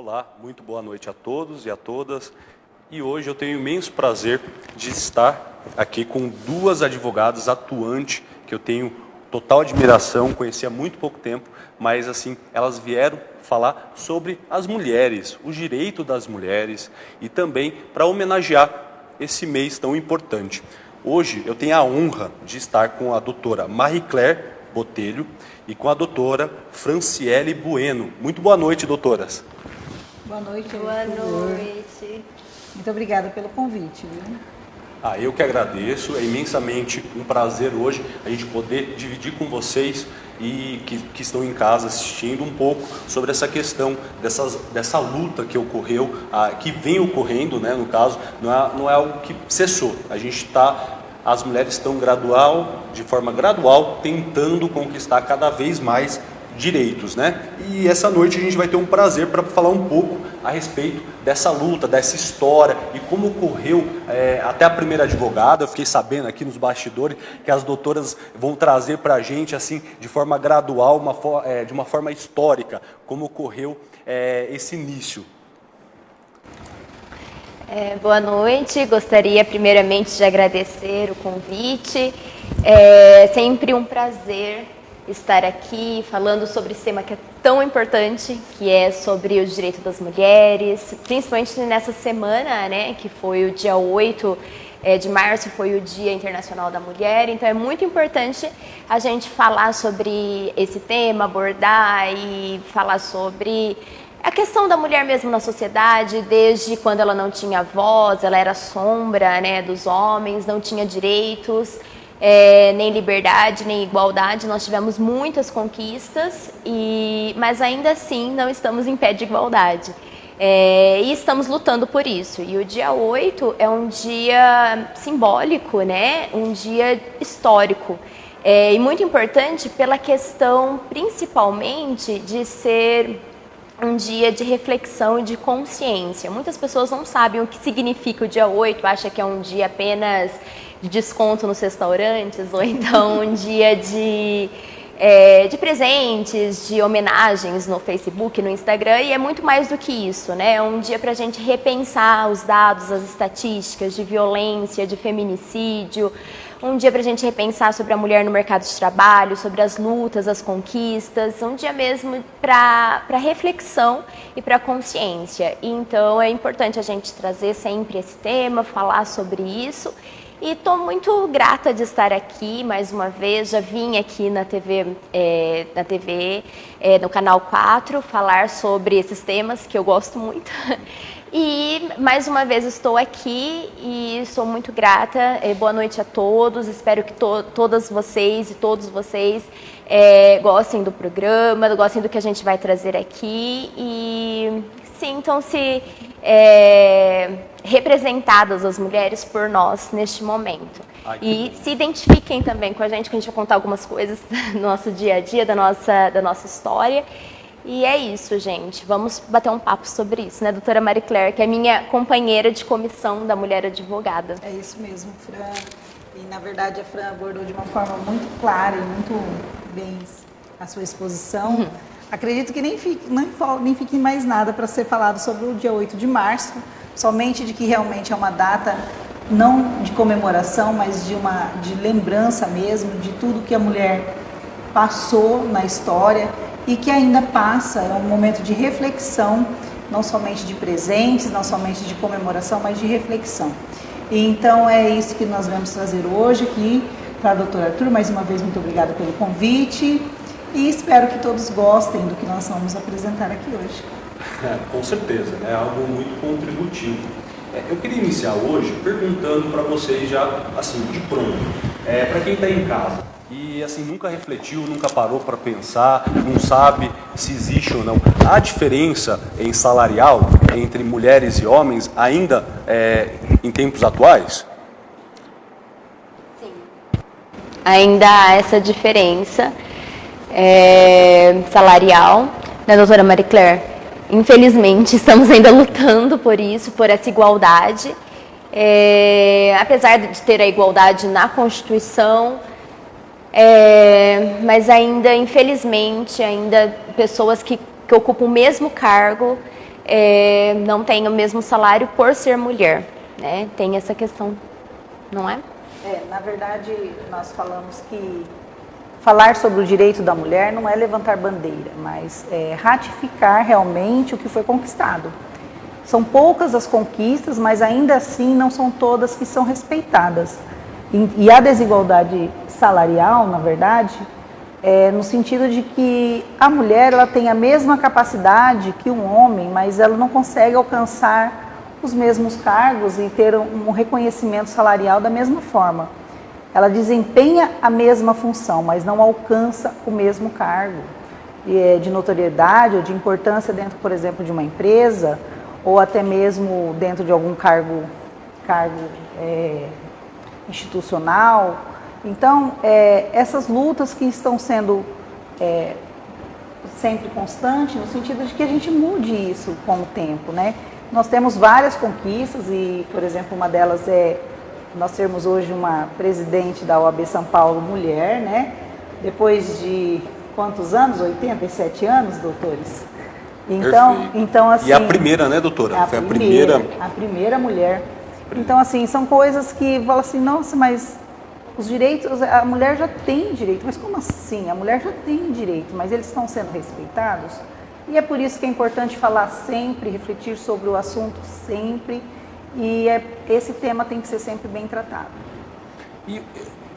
Olá, muito boa noite a todos e a todas. E hoje eu tenho o imenso prazer de estar aqui com duas advogadas atuantes, que eu tenho total admiração, conheci há muito pouco tempo, mas assim, elas vieram falar sobre as mulheres, o direito das mulheres e também para homenagear esse mês tão importante. Hoje eu tenho a honra de estar com a doutora Marie-Claire Botelho e com a doutora Franciele Bueno. Muito boa noite, doutoras. Boa noite. Boa noite. Muito obrigada pelo convite, viu? Eu que agradeço, é imensamente um prazer hoje a gente poder dividir com vocês e que estão em casa assistindo um pouco sobre essa questão dessa luta que ocorreu, que vem ocorrendo, né, no caso, não é algo que cessou. As mulheres estão de forma gradual, tentando conquistar cada vez mais direitos, né? E essa noite a gente vai ter um prazer para falar um pouco a respeito dessa luta, dessa história e como ocorreu até a primeira advogada. Eu fiquei sabendo aqui nos bastidores que as doutoras vão trazer para a gente, assim, de forma gradual, de uma forma histórica, como ocorreu esse início. Boa noite, gostaria primeiramente de agradecer o convite. É sempre um prazer estar aqui falando sobre esse tema que é tão importante, que é sobre os direitos das mulheres, principalmente nessa semana, né, que foi o dia 8 de março, foi o Dia Internacional da Mulher. Então é muito importante a gente falar sobre esse tema, abordar e falar sobre a questão da mulher mesmo na sociedade, desde quando ela não tinha voz, ela era sombra, né, dos homens, não tinha direitos, nem liberdade, nem igualdade. Nós tivemos muitas conquistas, mas ainda assim não estamos em pé de igualdade. E estamos lutando por isso. E o dia 8 é um dia simbólico, né, um dia histórico. E muito importante pela questão, principalmente, de ser um dia de reflexão e de consciência. Muitas pessoas não sabem o que significa o dia 8, acham que é um dia apenas de desconto nos restaurantes, ou então um dia de presentes, de homenagens no Facebook, no Instagram, e é muito mais do que isso, né? É um dia para a gente repensar os dados, as estatísticas de violência, de feminicídio, um dia para a gente repensar sobre a mulher no mercado de trabalho, sobre as lutas, as conquistas, um dia mesmo para reflexão e para consciência. Então é importante a gente trazer sempre esse tema, falar sobre isso. E estou muito grata de estar aqui mais uma vez. Já vim aqui na TV, no Canal 4, falar sobre esses temas que eu gosto muito. E mais uma vez estou aqui e sou muito grata. Boa noite a todos. Espero que todas vocês e todos vocês gostem do programa, gostem do que a gente vai trazer aqui e sintam-se representadas as mulheres por nós neste momento. E se identifiquem também com a gente, que a gente vai contar algumas coisas do nosso dia a dia, da nossa história. E é isso, gente. Vamos bater um papo sobre isso, né, doutora Marie-Claire, que é minha companheira de comissão da Mulher Advogada. É isso mesmo, Fran. E, na verdade, a Fran abordou de uma forma muito clara e muito bem a sua exposição. Acredito que nem fique mais nada para ser falado sobre o dia 8 de março, somente de que realmente é uma data não de comemoração, mas de lembrança mesmo de tudo que a mulher passou na história e que ainda passa. É um momento de reflexão, não somente de presentes, não somente de comemoração, mas de reflexão. E então é isso que nós vamos trazer hoje aqui para a doutora Arthur. Mais uma vez, muito obrigada pelo convite e espero que todos gostem do que nós vamos apresentar aqui hoje. Com certeza, é algo muito contributivo. Eu queria iniciar hoje perguntando para vocês já, assim, de pronto, para quem está em casa e assim nunca refletiu, nunca parou para pensar, não sabe se existe ou não. Há diferença em salarial entre mulheres e homens ainda em tempos atuais? Sim. Ainda há essa diferença salarial, né, doutora Marie-Claire? Infelizmente, estamos ainda lutando por isso, por essa igualdade. Apesar de ter a igualdade na Constituição, mas ainda, infelizmente, pessoas que ocupam o mesmo cargo não tem o mesmo salário por ser mulher, né? Tem essa questão, não é? Na verdade, nós falamos que falar sobre o direito da mulher não é levantar bandeira, mas é ratificar realmente o que foi conquistado. São poucas as conquistas, mas ainda assim não são todas que são respeitadas. E a desigualdade salarial, na verdade, no sentido de que a mulher ela tem a mesma capacidade que um homem, mas ela não consegue alcançar os mesmos cargos e ter um reconhecimento salarial da mesma forma. Ela desempenha a mesma função, mas não alcança o mesmo cargo de notoriedade ou de importância dentro, por exemplo, de uma empresa ou até mesmo dentro de algum cargo institucional. Então, essas lutas que estão sendo sempre constantes, no sentido de que a gente mude isso com o tempo, né? Nós temos várias conquistas e, por exemplo, uma delas é nós termos hoje uma presidente da OAB São Paulo mulher, né? Depois de quantos anos? 87 anos, doutores? Então assim... E a primeira, né, doutora? Foi a primeira... A primeira mulher. Então, assim, são coisas que falam assim, nossa, mas os direitos, a mulher já tem direito. Mas como assim? A mulher já tem direito, mas eles estão sendo respeitados? E é por isso que é importante falar sempre, refletir sobre o assunto sempre, e esse tema tem que ser sempre bem tratado. E,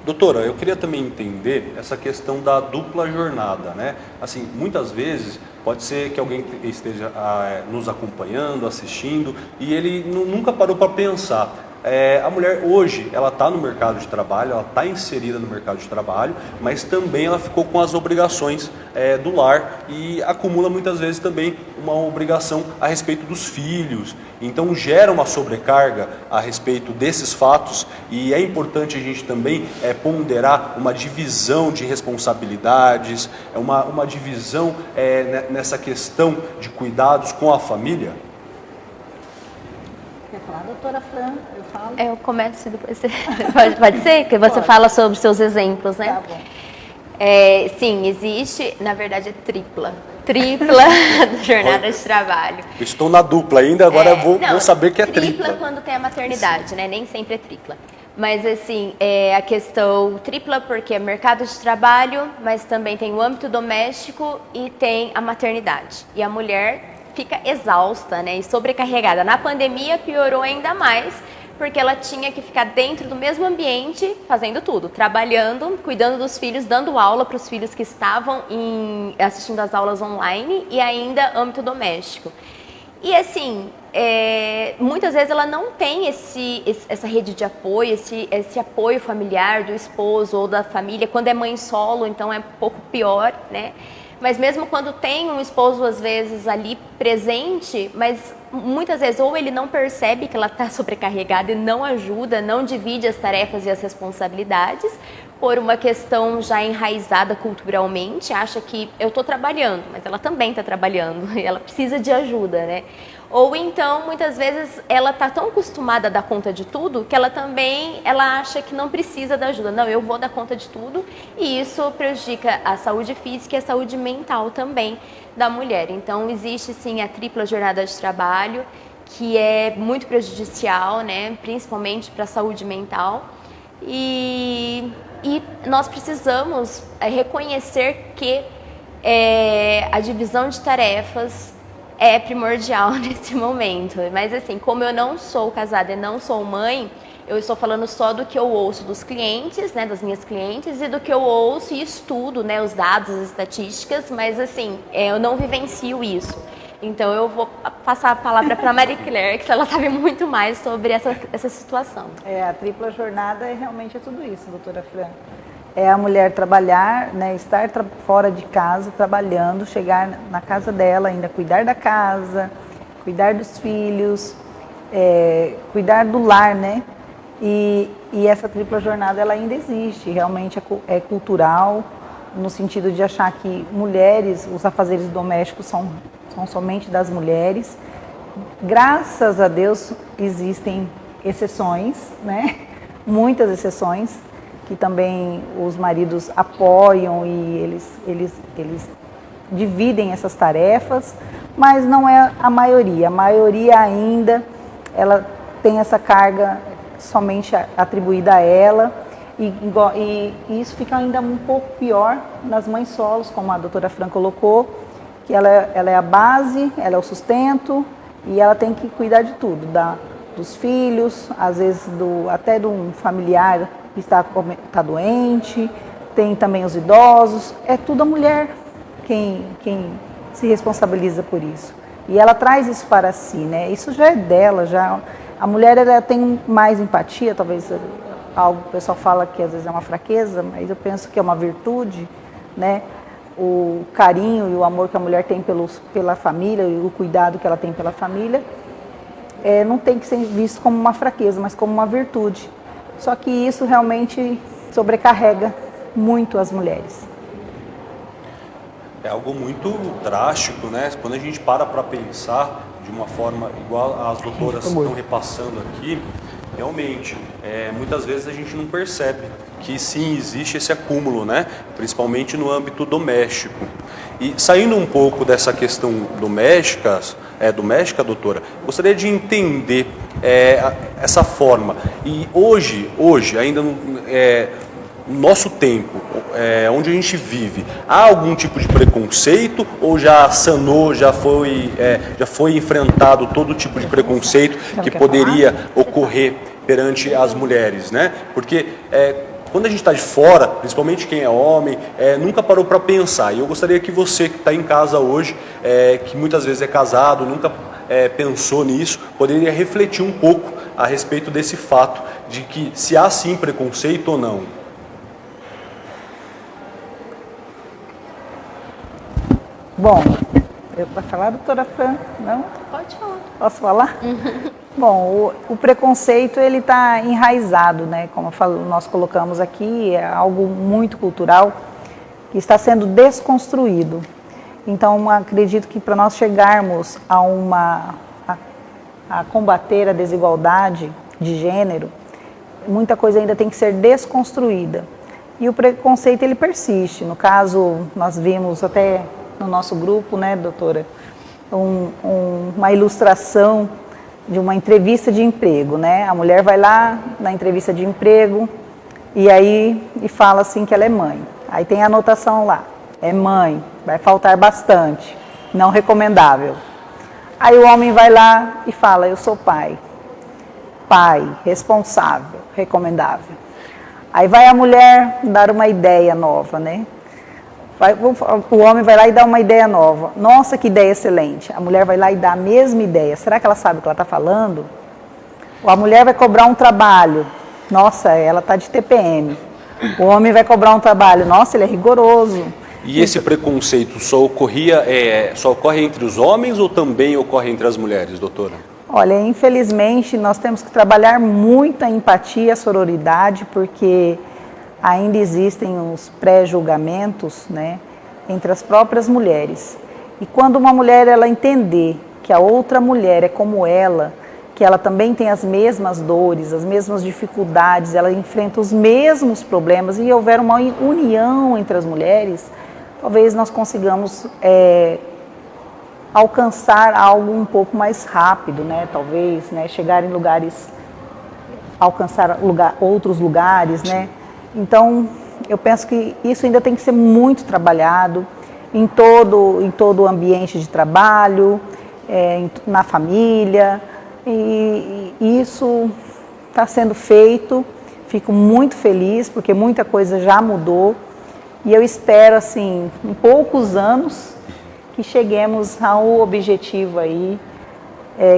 doutora, eu queria também entender essa questão da dupla jornada, né? Assim, muitas vezes pode ser que alguém esteja nos acompanhando, assistindo, e ele nunca parou para pensar. A mulher hoje, ela está no mercado de trabalho, ela está inserida no mercado de trabalho, mas também ela ficou com as obrigações do lar e acumula muitas vezes também uma obrigação a respeito dos filhos. Então gera uma sobrecarga a respeito desses fatos e é importante a gente também ponderar uma divisão de responsabilidades, uma divisão nessa questão de cuidados com a família. Quer falar, doutora Fran? Eu falo? Eu começo e depois você... Pode ser? Que você fala sobre os seus exemplos, né? Tá bom. Sim, existe, na verdade é tripla jornada de trabalho. Estou na dupla ainda, agora vou saber que é tripla. Tripla quando tem a maternidade, né? Nem sempre é tripla. Mas assim, a questão tripla porque é mercado de trabalho, mas também tem o âmbito doméstico e tem a maternidade. E a mulher fica exausta, né, e sobrecarregada. Na pandemia piorou ainda mais, porque ela tinha que ficar dentro do mesmo ambiente, fazendo tudo, trabalhando, cuidando dos filhos, dando aula para os filhos que estavam assistindo as aulas online e ainda âmbito doméstico. E assim, muitas vezes ela não tem essa rede de apoio, esse apoio familiar do esposo ou da família. Quando é mãe solo, então é um pouco pior, né? Mas mesmo quando tem um esposo, às vezes, ali presente, mas muitas vezes ou ele não percebe que ela está sobrecarregada e não ajuda, não divide as tarefas e as responsabilidades, por uma questão já enraizada culturalmente, acha que eu estou trabalhando, mas ela também está trabalhando e ela precisa de ajuda, né? Ou então, muitas vezes, ela está tão acostumada a dar conta de tudo que ela acha que não precisa da ajuda. Não, eu vou dar conta de tudo e isso prejudica a saúde física e a saúde mental também da mulher. Então, existe sim a tripla jornada de trabalho, que é muito prejudicial, né? Principalmente para a saúde mental. E nós precisamos reconhecer que a divisão de tarefas é primordial nesse momento. Mas assim, como eu não sou casada e não sou mãe, eu estou falando só do que eu ouço dos clientes, né, das minhas clientes, e do que eu ouço e estudo, né, os dados, as estatísticas, mas assim, eu não vivencio isso. Então eu vou passar a palavra para a Marie Claire, que ela sabe muito mais sobre essa situação. A tripla jornada realmente é tudo isso, doutora Fran. É a mulher trabalhar, né, estar fora de casa, trabalhando, chegar na casa dela, ainda cuidar da casa, cuidar dos filhos, cuidar do lar, né? E essa tripla jornada ela ainda existe, realmente é cultural, no sentido de achar que mulheres, os afazeres domésticos são somente das mulheres. Graças a Deus existem exceções, né? Muitas exceções, que também os maridos apoiam e eles dividem essas tarefas, mas não é a maioria. A maioria ainda, ela tem essa carga somente atribuída a ela, e isso fica ainda um pouco pior nas mães solos, como a doutora Fran colocou, que ela é a base, ela é o sustento, e ela tem que cuidar de tudo, dos filhos, às vezes até de um familiar que está doente, tem também os idosos, é tudo a mulher quem se responsabiliza por isso. E ela traz isso para si, né? Isso já é dela, já. A mulher, ela tem mais empatia, talvez algo que o pessoal fala que às vezes é uma fraqueza, mas eu penso que é uma virtude, né? O carinho e o amor que a mulher tem pela família e o cuidado que ela tem pela família não tem que ser visto como uma fraqueza, mas como uma virtude. Só que isso realmente sobrecarrega muito as mulheres. É algo muito drástico, né? Quando a gente para pensar de uma forma igual as doutoras estão repassando aqui, realmente, muitas vezes a gente não percebe que sim, existe esse acúmulo, né? Principalmente no âmbito doméstico. E saindo um pouco dessa questão doméstica, doutora, gostaria de entender essa forma. E hoje ainda no nosso tempo, onde a gente vive, há algum tipo de preconceito ou já sanou, já foi enfrentado todo tipo de preconceito que poderia ocorrer perante as mulheres, né? Porque quando a gente está de fora, principalmente quem é homem, nunca parou para pensar. E eu gostaria que você que está em casa hoje, que muitas vezes é casado, nunca pensou nisso, poderia refletir um pouco a respeito desse fato de que se há sim preconceito ou não. Bom, eu para falar, doutora Fran, não? Pode falar. Posso falar? Bom, o preconceito, ele está enraizado, né? Como nós colocamos aqui, é algo muito cultural que está sendo desconstruído. Então, acredito que para nós chegarmos a combater a desigualdade de gênero, muita coisa ainda tem que ser desconstruída. E o preconceito, ele persiste. No caso, nós vimos até no nosso grupo, né, doutora, uma ilustração de uma entrevista de emprego, né? A mulher vai lá na entrevista de emprego e fala assim que ela é mãe. Aí tem a anotação lá, é mãe, vai faltar bastante, não recomendável. Aí o homem vai lá e fala, eu sou pai, responsável, recomendável. Aí vai a mulher dar uma ideia nova, né? O homem vai lá e dá uma ideia nova. Nossa, que ideia excelente. A mulher vai lá e dá a mesma ideia. Será que ela sabe o que ela está falando? Ou a mulher vai cobrar um trabalho. Nossa, ela está de TPM. O homem vai cobrar um trabalho. Nossa, ele é rigoroso. E esse preconceito só ocorre entre os homens ou também ocorre entre as mulheres, doutora? Olha, infelizmente, nós temos que trabalhar muito a empatia, a sororidade, porque ainda existem os pré-julgamentos, né, entre as próprias mulheres. E quando uma mulher ela entender que a outra mulher é como ela, que ela também tem as mesmas dores, as mesmas dificuldades, ela enfrenta os mesmos problemas e houver uma união entre as mulheres, talvez nós consigamos alcançar algo um pouco mais rápido, né? Talvez, né, chegar em lugares, alcançar outros lugares, né? Então, eu penso que isso ainda tem que ser muito trabalhado em todo o ambiente de trabalho, na família, e isso está sendo feito. Fico muito feliz, porque muita coisa já mudou, e eu espero, assim, em poucos anos, que cheguemos ao objetivo aí,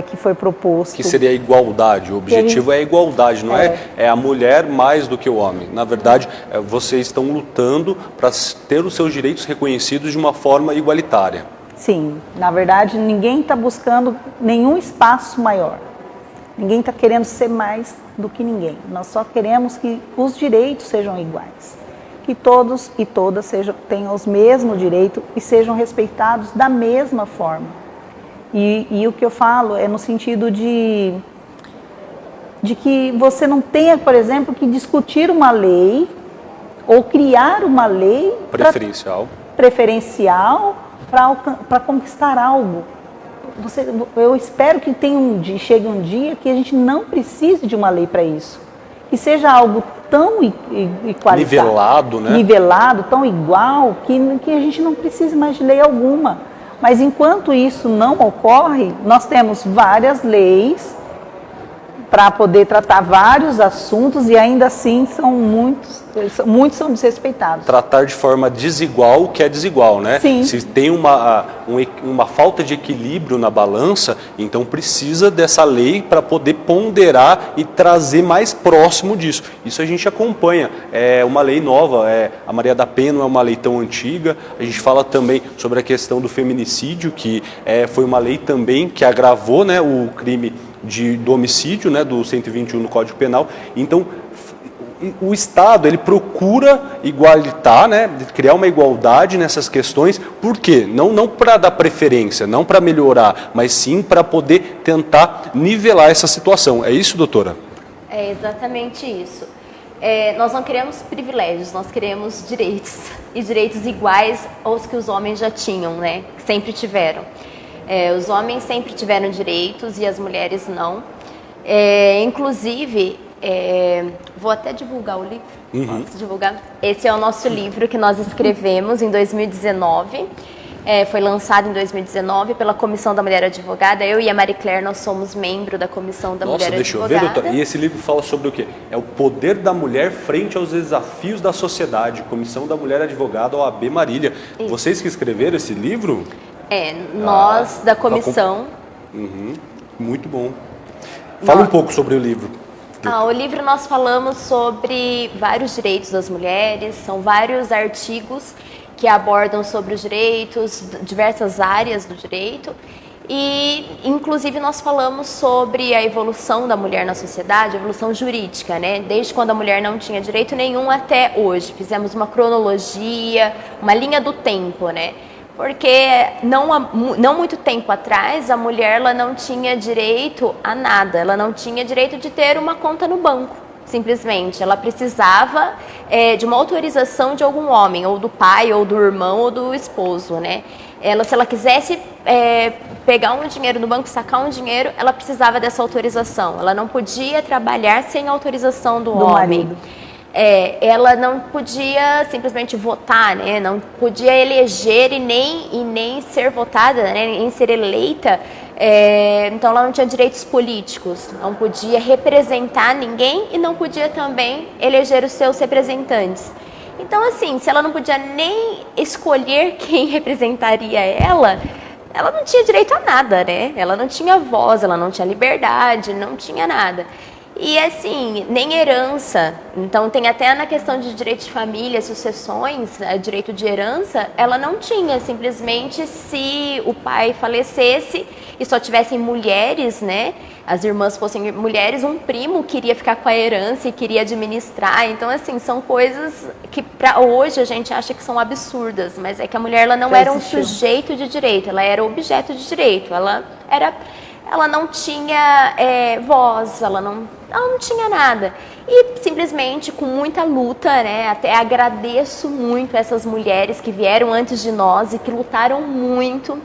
que foi proposto. Que seria a igualdade. O objetivo é a igualdade, não é a mulher mais do que o homem. Na verdade, vocês estão lutando para ter os seus direitos reconhecidos de uma forma igualitária. Sim, na verdade, ninguém está buscando nenhum espaço maior. Ninguém está querendo ser mais do que ninguém. Nós só queremos que os direitos sejam iguais. Que todos e todas tenham os mesmos direitos e sejam respeitados da mesma forma. E o que eu falo é no sentido de que você não tenha, por exemplo, que discutir uma lei ou criar uma lei preferencial para conquistar algo. eu espero que chegue um dia que a gente não precise de uma lei para isso. Que seja algo tão igualitado, nivelado, né? Nivelado, tão igual, que a gente não precise mais de lei alguma. Mas enquanto isso não ocorre, nós temos várias leis para poder tratar vários assuntos e ainda assim muitos são desrespeitados. Tratar de forma desigual o que é desigual, né? Sim. Se tem uma falta de equilíbrio na balança, então precisa dessa lei para poder ponderar e trazer mais próximo disso. Isso a gente acompanha. É uma lei nova, a Maria da Penha não é uma lei tão antiga. A gente fala também sobre a questão do feminicídio, que foi uma lei também que agravou, né, o crime do homicídio, né, do 121 no Código Penal. Então, o Estado, ele procura igualitar, né, criar uma igualdade nessas questões. Por quê? Não para dar preferência, não para melhorar, mas sim para poder tentar nivelar essa situação. É isso, doutora? É exatamente isso. Nós não queremos privilégios, nós queremos direitos. E direitos iguais aos que os homens já tinham, né, que sempre tiveram. Os homens sempre tiveram direitos e as mulheres não. Inclusive, vou até divulgar o livro. Posso divulgar? Esse é o nosso livro que nós escrevemos em 2019. Foi lançado em 2019 pela Comissão da Mulher Advogada. Eu e a Marie Claire, nós somos membro da Comissão da Mulher Advogada. Deixa eu ver, doutora. E esse livro fala sobre o quê? É o poder da mulher frente aos desafios da sociedade. Comissão da Mulher Advogada, OAB Marília. Isso. Vocês que escreveram esse livro? Nós da comissão. Muito bom. Fala um pouco sobre o livro. O livro nós falamos sobre vários direitos das mulheres, são vários artigos que abordam sobre os direitos, diversas áreas do direito. E, inclusive, nós falamos sobre a evolução da mulher na sociedade, a evolução jurídica, né? Desde quando a mulher não tinha direito nenhum até hoje. Fizemos uma cronologia, uma linha do tempo, né? Porque não muito tempo atrás a mulher ela não tinha direito a nada, ela não tinha direito de ter uma conta no banco, simplesmente. Ela precisava de uma autorização de algum homem, ou do pai, ou do irmão, ou do esposo, né? Se ela quisesse pegar um dinheiro no banco, sacar um dinheiro, ela precisava dessa autorização. Ela não podia trabalhar sem autorização do homem. Marido. Ela não podia simplesmente votar, né? Não podia eleger e nem ser votada, né? Nem ser eleita. Então ela não tinha direitos políticos, não podia representar ninguém e não podia também eleger os seus representantes. Então, assim, se ela não podia nem escolher quem representaria ela não tinha direito a nada, né? Ela não tinha voz, ela não tinha liberdade, não tinha nada. E assim, nem herança. Então tem até na questão de direito de família, sucessões, direito de herança, ela não tinha. Simplesmente se o pai falecesse e só tivessem mulheres, né? As irmãs fossem mulheres, um primo queria ficar com a herança e queria administrar. Então assim, são coisas que para hoje a gente acha que são absurdas, mas é que a mulher ela não era um sujeito de direito, ela era objeto de direito. Ela não tinha voz, ela não tinha nada. E simplesmente com muita luta, né? Até agradeço muito essas mulheres que vieram antes de nós e que lutaram muito,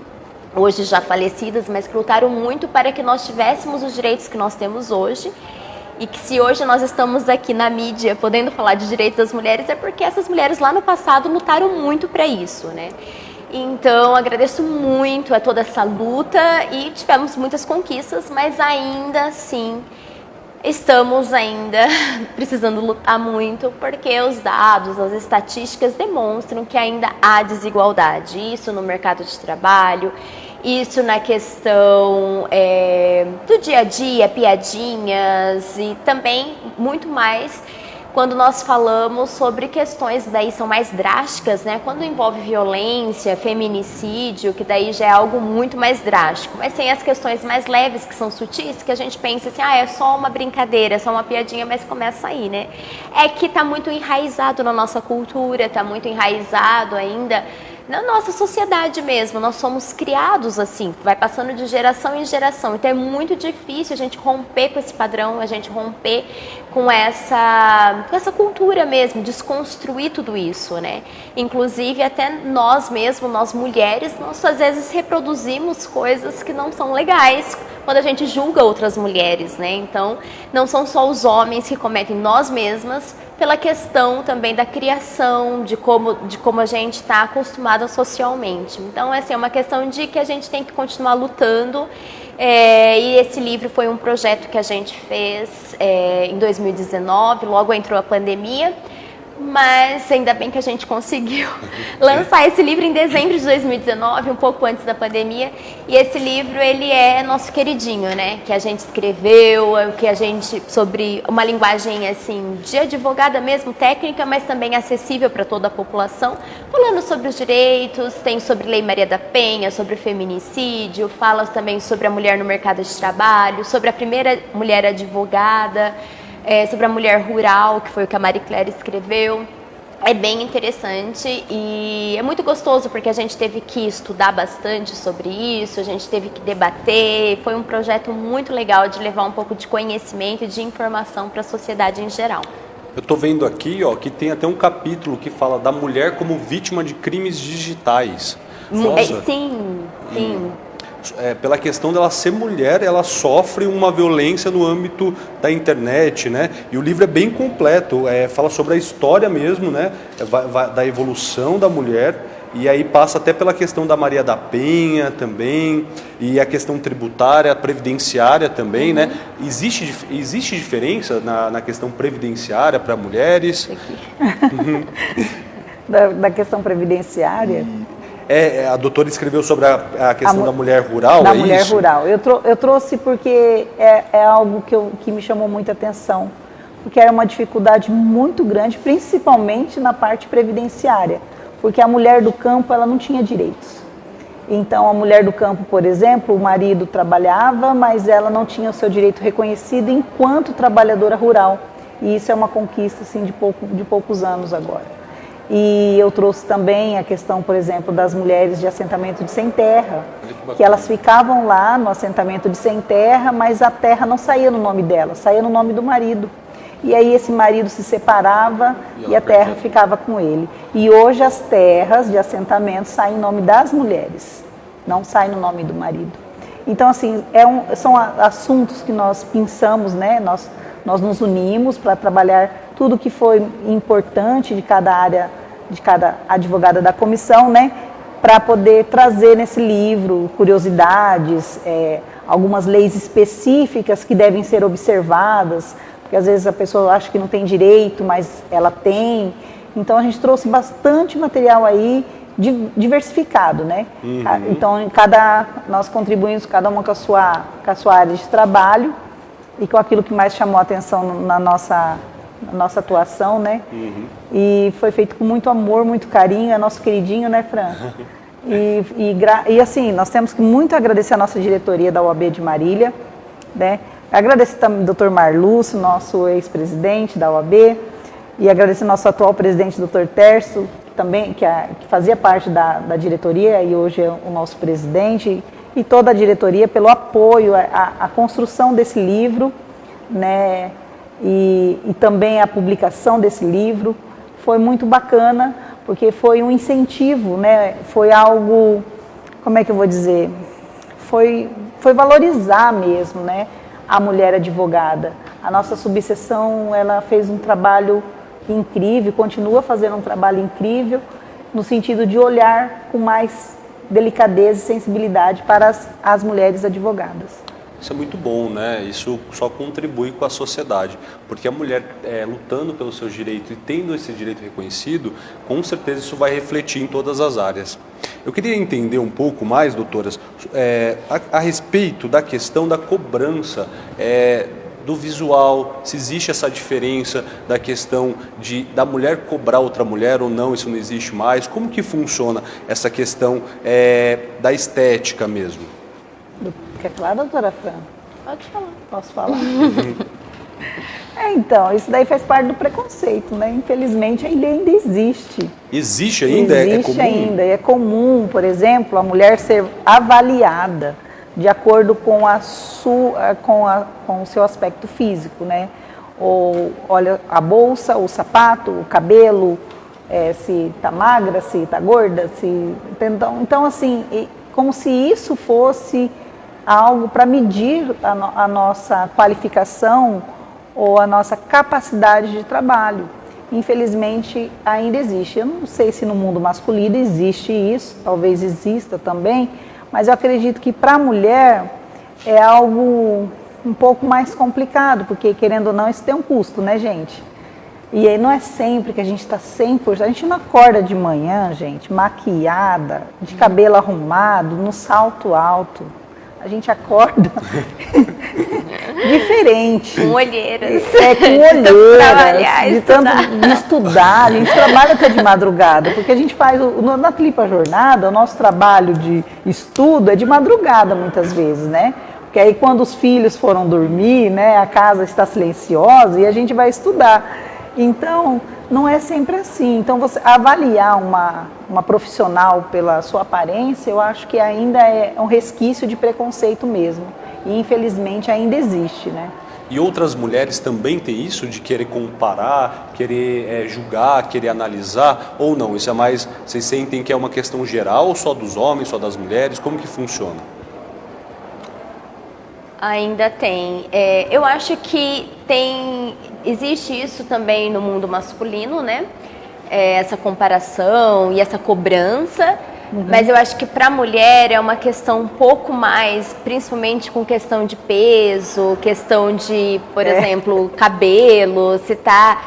hoje já falecidas, mas que lutaram muito para que nós tivéssemos os direitos que nós temos hoje. E que se hoje nós estamos aqui na mídia podendo falar de direitos das mulheres, é porque essas mulheres lá no passado lutaram muito para isso, né? Então, agradeço muito a toda essa luta e tivemos muitas conquistas, mas ainda assim estamos precisando lutar muito, porque os dados, as estatísticas demonstram que ainda há desigualdade. Isso no mercado de trabalho, isso na questão do dia a dia, piadinhas e também muito mais quando nós falamos sobre questões daí são mais drásticas, né? Quando envolve violência, feminicídio, que daí já é algo muito mais drástico. Mas tem as questões mais leves, que são sutis, que a gente pensa assim, é só uma brincadeira, é só uma piadinha, mas começa aí, né? É que tá muito enraizado na nossa cultura, tá muito enraizado ainda na nossa sociedade mesmo. Nós somos criados assim, vai passando de geração em geração. Então é muito difícil a gente romper com esse padrão, a gente romper com essa cultura mesmo, desconstruir tudo isso, né? Inclusive até nós mesmos, nós mulheres, nós às vezes reproduzimos coisas que não são legais quando a gente julga outras mulheres, né? Então não são só os homens que cometem, nós mesmas, pela questão também da criação, de como a gente está acostumado socialmente. Então, assim, é uma questão de que a gente tem que continuar lutando. E esse livro foi um projeto que a gente fez em 2019, logo entrou a pandemia, mas ainda bem que a gente conseguiu lançar esse livro em dezembro de 2019, um pouco antes da pandemia. E esse livro, ele é nosso queridinho, né? Que a gente escreveu, sobre uma linguagem assim de advogada mesmo, técnica, mas também acessível para toda a população, falando sobre os direitos, tem sobre Lei Maria da Penha, sobre o feminicídio, fala também sobre a mulher no mercado de trabalho, sobre a primeira mulher advogada, sobre a mulher rural, que foi o que a Marie Claire escreveu. É bem interessante e é muito gostoso porque a gente teve que estudar bastante sobre isso, a gente teve que debater. Foi um projeto muito legal de levar um pouco de conhecimento e de informação para a sociedade em geral. Eu estou vendo aqui, ó, que tem até um capítulo que fala da mulher como vítima de crimes digitais. Nossa. Sim. Pela questão dela ser mulher, ela sofre uma violência no âmbito da internet, né? E o livro é bem completo, fala sobre a história mesmo, né? Da evolução da mulher, e aí passa até pela questão da Maria da Penha também, e a questão tributária, previdenciária também, né? Existe diferença na questão previdenciária para mulheres? Da questão previdenciária? A doutora escreveu sobre a questão da mulher rural, da mulher isso? rural. Eu trouxe porque é algo que me chamou muita atenção, porque era uma dificuldade muito grande, principalmente na parte previdenciária, porque a mulher do campo ela não tinha direitos. Então, a mulher do campo, por exemplo, o marido trabalhava, mas ela não tinha o seu direito reconhecido enquanto trabalhadora rural. E isso é uma conquista assim, de poucos anos agora. E eu trouxe também a questão, por exemplo, das mulheres de assentamento de sem terra, que elas ficavam lá no assentamento de sem terra, mas a terra não saía no nome dela, saía no nome do marido. E aí esse marido se separava e a terra ficava com ele. E hoje as terras de assentamento saem em nome das mulheres, não saem no nome do marido. Então, assim, são assuntos que nós pensamos, né? Nós nos unimos para trabalhar tudo que foi importante de cada área, de cada advogada da comissão, né, para poder trazer nesse livro curiosidades, algumas leis específicas que devem ser observadas, porque às vezes a pessoa acha que não tem direito, mas ela tem. Então a gente trouxe bastante material aí diversificado, né? Então nós contribuímos cada uma com a sua área de trabalho e com aquilo que mais chamou a atenção na nossa atuação, né? E foi feito com muito amor, muito carinho, é nosso queridinho, né, Fran? E assim, nós temos que muito agradecer a nossa diretoria da OAB de Marília, né? Agradecer também ao Dr. Marlúcio, nosso ex-presidente da OAB, e agradecer ao nosso atual presidente, Dr. Tércio, que fazia parte da diretoria e hoje é o nosso presidente, e toda a diretoria pelo apoio à construção desse livro, né? E também a publicação desse livro foi muito bacana, porque foi um incentivo, né? Foi algo, como é que eu vou dizer? Foi valorizar mesmo, né? A mulher advogada. A nossa subseção, ela fez um trabalho incrível, continua fazendo um trabalho incrível, no sentido de olhar com mais delicadeza e sensibilidade para as mulheres advogadas. Isso é muito bom, né? Isso só contribui com a sociedade, porque a mulher lutando pelos seus direitos e tendo esse direito reconhecido, com certeza isso vai refletir em todas as áreas. Eu queria entender um pouco mais, doutoras, a respeito da questão da cobrança do visual, se existe essa diferença da questão da mulher cobrar outra mulher ou não, isso não existe mais. Como que funciona essa questão da estética mesmo? Quer falar, doutora Fran? Pode falar. Posso falar? Então, isso daí faz parte do preconceito, né? Infelizmente, ele ainda existe. Existe ainda? Existe é comum? ainda. É comum, por exemplo, a mulher ser avaliada de acordo com, com o seu aspecto físico, né? Ou olha a bolsa, o sapato, o cabelo, se está magra, se está gorda, então assim, como se isso fosse algo para medir a nossa qualificação ou a nossa capacidade de trabalho. Infelizmente ainda existe. Eu não sei se no mundo masculino existe isso, talvez exista também, mas eu acredito que para a mulher é algo um pouco mais complicado, porque querendo ou não isso tem um custo, né, gente? E aí não é sempre que a gente está 100%, a gente não acorda de manhã, gente, maquiada, de cabelo arrumado, no salto alto. A gente acorda diferente. Com olheiras. Com olheiras. De estudar. A gente trabalha até de madrugada, porque a gente faz, na Clipa Jornada, o nosso trabalho de estudo é de madrugada muitas vezes, né? Porque aí quando os filhos foram dormir, né, a casa está silenciosa e a gente vai estudar. Então, não é sempre assim. Então, você avaliar uma profissional pela sua aparência, eu acho que ainda é um resquício de preconceito mesmo. E, infelizmente, ainda existe, né? E outras mulheres também têm isso de querer comparar, querer julgar, querer analisar, ou não? Isso é mais, vocês sentem que é uma questão geral, ou só dos homens, só das mulheres? Como que funciona? Ainda tem. Eu acho que existe isso também no mundo masculino, né? Essa comparação e essa cobrança. Mas eu acho que para a mulher é uma questão um pouco mais, principalmente com questão de peso, questão de, por exemplo, cabelo, se tá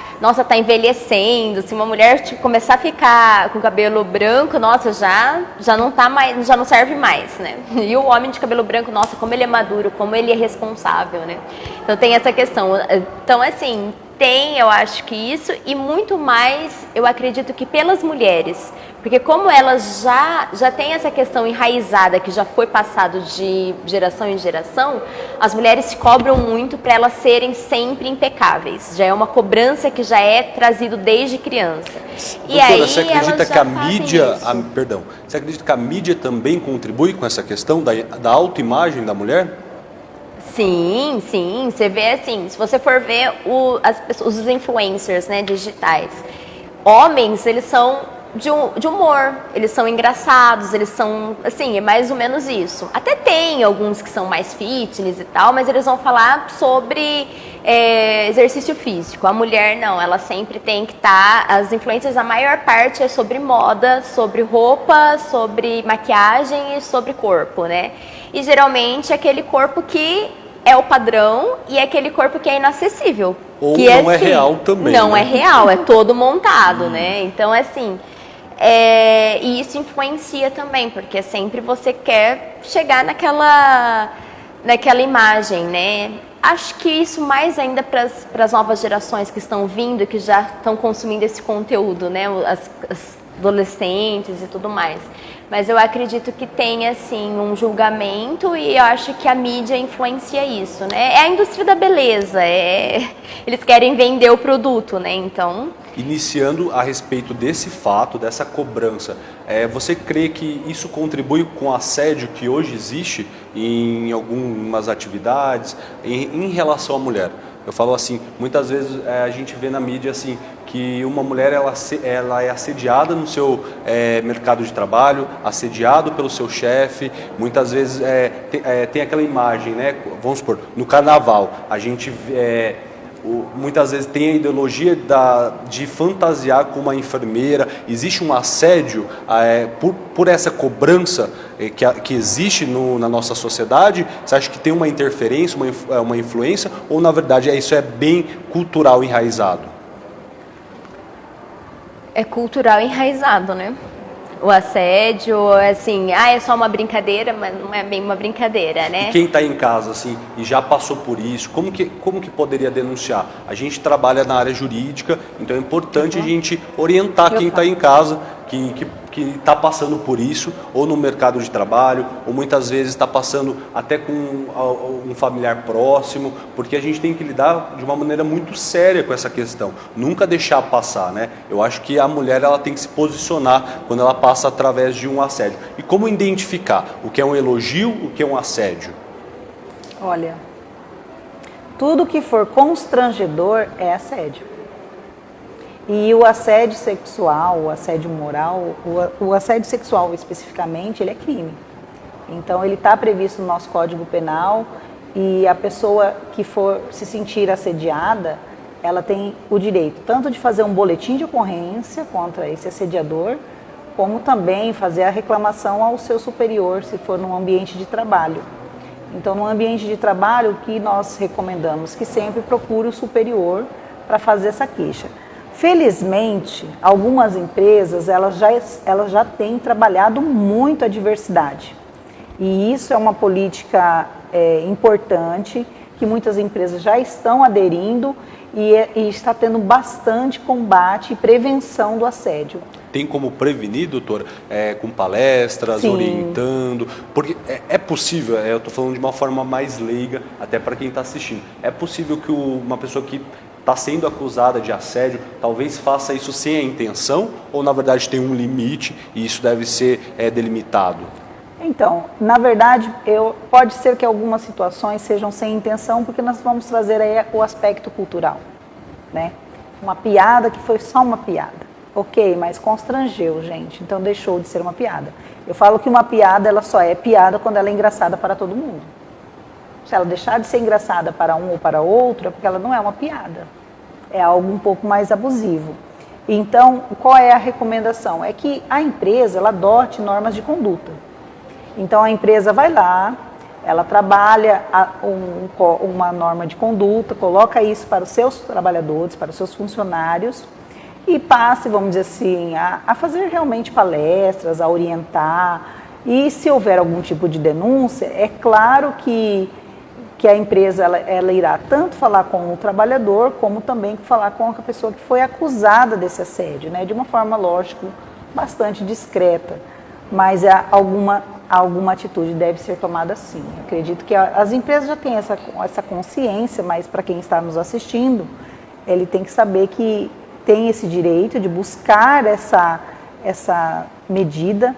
envelhecendo, se uma mulher começar a ficar com cabelo branco, nossa, já não tá mais, já não serve mais, né? E o homem de cabelo branco, nossa, como ele é maduro, como ele é responsável, né? Então tem essa questão. Então, assim, eu acho que isso, e muito mais, eu acredito que pelas mulheres, porque como elas já têm essa questão enraizada, que já foi passado de geração em geração, as mulheres se cobram muito para elas serem sempre impecáveis. Já é uma cobrança que já é trazido desde criança. Doutora, aí você acredita que a mídia, você acredita que a mídia também contribui com essa questão da autoimagem da mulher? Sim, sim. Você vê assim, se você for ver os influencers, né, digitais, homens, eles são de humor, eles são engraçados, eles são, assim, é mais ou menos isso. Até tem alguns que são mais fitness e tal, mas eles vão falar sobre exercício físico. A mulher não, ela sempre tem que estar, as influências, a maior parte é sobre moda, sobre roupa, sobre maquiagem e sobre corpo, né? E geralmente aquele corpo que é o padrão e é aquele corpo que é inacessível. Ou que não é real também. Não, né? é real, é todo montado, né? Então, assim, e isso influencia também, porque sempre você quer chegar naquela imagem, né? Acho que isso mais ainda para as novas gerações que estão vindo, que já estão consumindo esse conteúdo, né? As adolescentes e tudo mais. Mas eu acredito que tem, assim, um julgamento e eu acho que a mídia influencia isso, né? É a indústria da beleza, eles querem vender o produto, né? Então... Iniciando a respeito desse fato, dessa cobrança, você crê que isso contribui com o assédio que hoje existe em algumas atividades em relação à mulher? Eu falo assim, muitas vezes a gente vê na mídia assim, que uma mulher ela é assediada no seu mercado de trabalho, assediado pelo seu chefe, muitas vezes tem aquela imagem, né? Vamos supor, no carnaval, a gente muitas vezes tem a ideologia de fantasiar com uma enfermeira, existe um assédio por essa cobrança que existe na nossa sociedade. Você acha que tem uma interferência, uma influência, ou na verdade isso é bem cultural, enraizado? É cultural enraizado, né? O assédio, assim, é só uma brincadeira, mas não é bem uma brincadeira, né? E quem está em casa, assim, e já passou por isso, como que poderia denunciar? A gente trabalha na área jurídica, então é importante a gente orientar quem está em casa, que que está passando por isso, ou no mercado de trabalho, ou muitas vezes está passando até com um familiar próximo, porque a gente tem que lidar de uma maneira muito séria com essa questão, nunca deixar passar, né? Eu acho que a mulher ela tem que se posicionar quando ela passa através de um assédio. E como identificar o que é um elogio, o que é um assédio? Olha, tudo que for constrangedor é assédio. E o assédio sexual, o assédio moral, o assédio sexual especificamente, ele é crime. Então ele está previsto no nosso Código Penal e a pessoa que for se sentir assediada, ela tem o direito tanto de fazer um boletim de ocorrência contra esse assediador, como também fazer a reclamação ao seu superior, se for num ambiente de trabalho. Então, no ambiente de trabalho, o que nós recomendamos? Que sempre procure o superior para fazer essa queixa. Felizmente, algumas empresas elas já têm trabalhado muito a diversidade. E isso é uma política importante, que muitas empresas já estão aderindo e está tendo bastante combate e prevenção do assédio. Tem como prevenir, doutora, com palestras, Sim. orientando? Porque é possível, eu estou falando de uma forma mais leiga, até para quem está assistindo, é possível que uma pessoa que está sendo acusada de assédio, talvez faça isso sem a intenção, ou na verdade tem um limite e isso deve ser delimitado? Então, na verdade, pode ser que algumas situações sejam sem intenção, porque nós vamos trazer aí o aspecto cultural, né? Uma piada que foi só uma piada. Ok, mas constrangeu, gente, então deixou de ser uma piada. Eu falo que uma piada, ela só é piada quando ela é engraçada para todo mundo. Se ela deixar de ser engraçada para um ou para outro, é porque ela não é uma piada. É algo um pouco mais abusivo. Então, qual é a recomendação? É que a empresa, ela adote normas de conduta. Então, a empresa vai lá, ela trabalha uma norma de conduta, coloca isso para os seus trabalhadores, para os seus funcionários, e passe, vamos dizer assim, a fazer realmente palestras, a orientar. E se houver algum tipo de denúncia, é claro que a empresa ela irá tanto falar com o trabalhador, como também falar com a pessoa que foi acusada desse assédio, né? De uma forma, lógico, bastante discreta, mas alguma atitude deve ser tomada sim. Eu acredito que as empresas já têm essa consciência, mas para quem está nos assistindo, ele tem que saber que tem esse direito de buscar essa medida,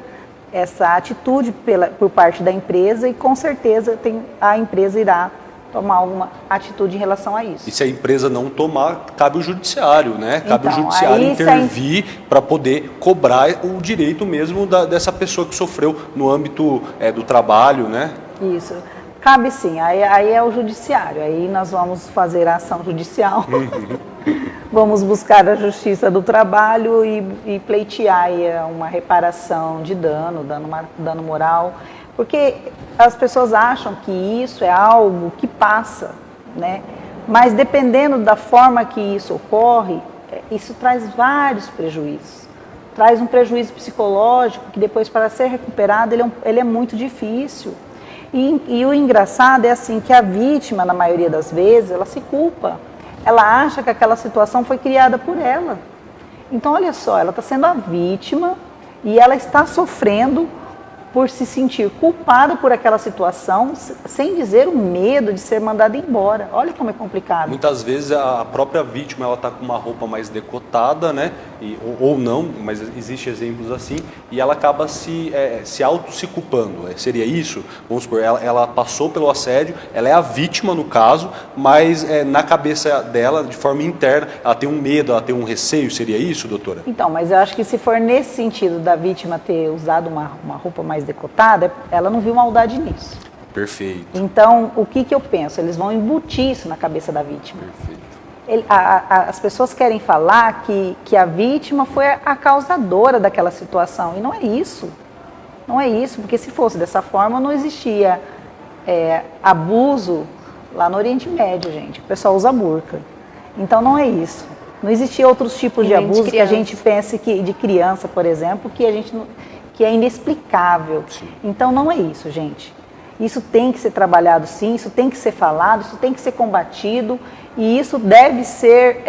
essa atitude por parte da empresa, e com certeza a empresa irá tomar alguma atitude em relação a isso. E se a empresa não tomar, cabe o judiciário, né? Cabe Então, o judiciário aí, intervir para poder cobrar o direito mesmo dessa pessoa que sofreu no âmbito do trabalho, né? Isso. Cabe sim, aí é o judiciário, aí nós vamos fazer a ação judicial, vamos buscar a justiça do trabalho e pleitear aí uma reparação de dano moral, porque as pessoas acham que isso é algo que passa, né? Mas dependendo da forma que isso ocorre, isso traz vários prejuízos. Traz um prejuízo psicológico que depois, para ser recuperado, ele é muito difícil. E o engraçado é assim, que a vítima, na maioria das vezes, ela se culpa. Ela acha que aquela situação foi criada por ela. Então, olha só, ela está sendo a vítima e ela está sofrendo por se sentir culpada por aquela situação, sem dizer o medo de ser mandada embora. Olha como é complicado. Muitas vezes a própria vítima ela está com uma roupa mais decotada, né? Ou não, mas existem exemplos assim, e ela acaba se culpando. Seria isso? Vamos supor, ela passou pelo assédio, ela é a vítima no caso, mas na cabeça dela, de forma interna, ela tem um medo, ela tem um receio. Seria isso, doutora? Então, mas eu acho que se for nesse sentido da vítima ter usado uma roupa mais decotada, ela não viu maldade nisso. Perfeito. Então, o que eu penso? Eles vão embutir isso na cabeça da vítima. Perfeito. As pessoas querem falar que a vítima foi a causadora daquela situação, e não é isso. Não é isso, porque se fosse dessa forma, não existia abuso lá no Oriente Médio, gente. O pessoal usa burca. Então, não é isso. Não existia outros tipos de abuso que a gente pense de criança, por exemplo, que é inexplicável. Sim. Então, não é isso, gente. Isso tem que ser trabalhado sim, isso tem que ser falado, isso tem que ser combatido, e isso deve ser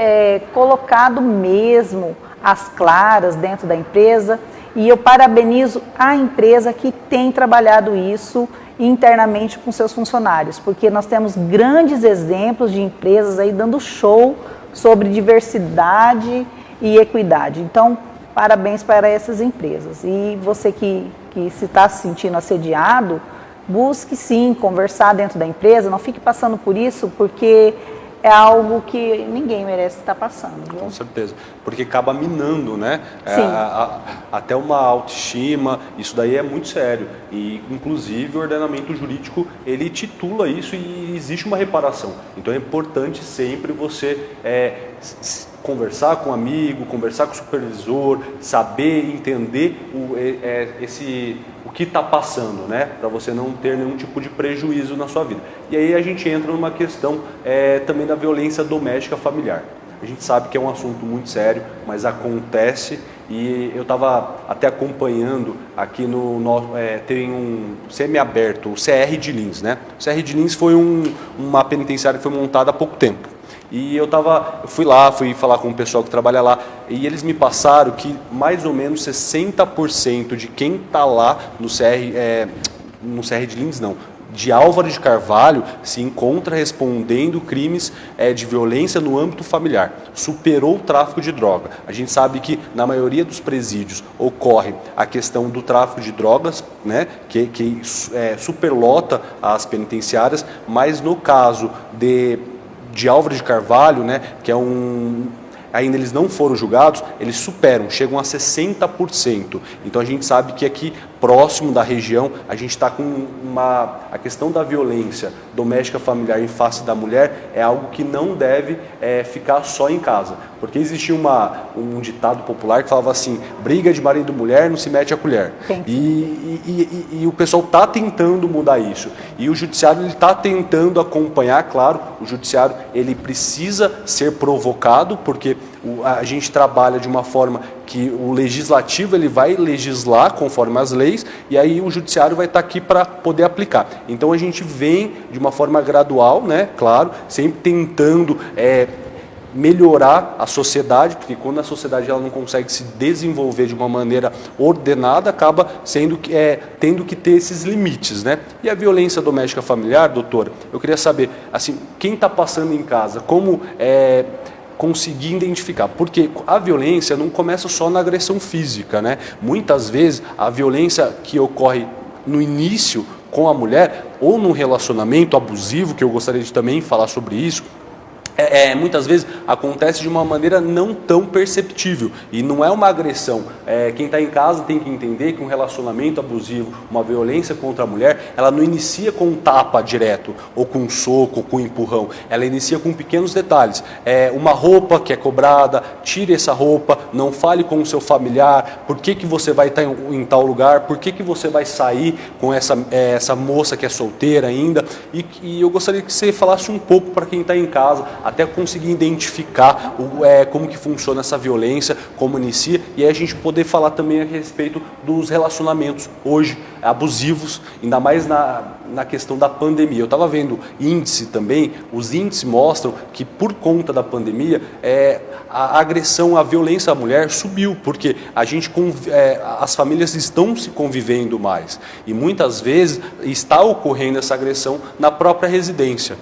colocado mesmo às claras dentro da empresa, E eu parabenizo a empresa que tem trabalhado isso internamente com seus funcionários, porque nós temos grandes exemplos de empresas aí dando show sobre diversidade e equidade. Então, parabéns para essas empresas. E você que se está se sentindo assediado, busque sim conversar dentro da empresa, não fique passando por isso, porque é algo que ninguém merece estar passando. Viu? Com certeza, porque acaba minando, né? Sim. Até uma autoestima, isso daí é muito sério. E, inclusive, o ordenamento jurídico, ele titula isso e existe uma reparação. Então, é importante sempre você conversar com um amigo, conversar com o supervisor, saber entender o que está passando, né? Para você não ter nenhum tipo de prejuízo na sua vida. E aí a gente entra numa questão também da violência doméstica familiar. A gente sabe que é um assunto muito sério, mas acontece, e eu estava até acompanhando aqui tem um semiaberto, o CR de Lins, né? O CR de Lins foi uma penitenciária que foi montada há pouco tempo. E eu fui falar com o pessoal que trabalha lá, e eles me passaram que mais ou menos 60% de quem está lá no CR de Lins, de Álvaro de Carvalho, se encontra respondendo crimes de violência no âmbito familiar. Superou o tráfico de droga. A gente sabe que na maioria dos presídios ocorre a questão do tráfico de drogas, né, que superlota as penitenciárias, mas no caso de Álvaro de Carvalho, né, que ainda eles não foram julgados, eles chegam a 60%. Então a gente sabe que aqui, próximo da região, a gente está com a questão da violência doméstica familiar em face da mulher, é algo que não deve ficar só em casa. Porque existia um ditado popular que falava assim: briga de marido e mulher não se mete a colher. E o pessoal está tentando mudar isso. E o judiciário está tentando acompanhar, claro, o judiciário ele precisa ser provocado, porque a gente trabalha de uma forma que o legislativo ele vai legislar conforme as leis, e aí o judiciário vai estar aqui para poder aplicar. Então a gente vem de uma forma gradual, né, claro, sempre tentando melhorar a sociedade, porque quando a sociedade ela não consegue se desenvolver de uma maneira ordenada, acaba tendo que ter esses limites, né? E a violência doméstica familiar, doutora, eu queria saber, assim, quem está passando em casa, como conseguir identificar, porque a violência não começa só na agressão física, né? Muitas vezes a violência que ocorre no início com a mulher, ou num relacionamento abusivo, que eu gostaria de também falar sobre isso, muitas vezes acontece de uma maneira não tão perceptível e não é uma agressão. Quem está em casa tem que entender que um relacionamento abusivo, uma violência contra a mulher, ela não inicia com um tapa direto, ou com um soco, ou com um empurrão. Ela inicia com pequenos detalhes. Uma roupa que é cobrada, tire essa roupa, não fale com o seu familiar, por que você vai estar em tal lugar, por que você vai sair com essa moça que é solteira ainda. E eu gostaria que você falasse um pouco para quem está em casa, até conseguir identificar como que funciona essa violência, como inicia, e aí a gente poder falar também a respeito dos relacionamentos hoje abusivos, ainda mais na questão da pandemia. Eu estava vendo índice também, os índices mostram que por conta da pandemia a agressão, a violência à mulher subiu, porque as famílias estão se convivendo mais, e muitas vezes está ocorrendo essa agressão na própria residência.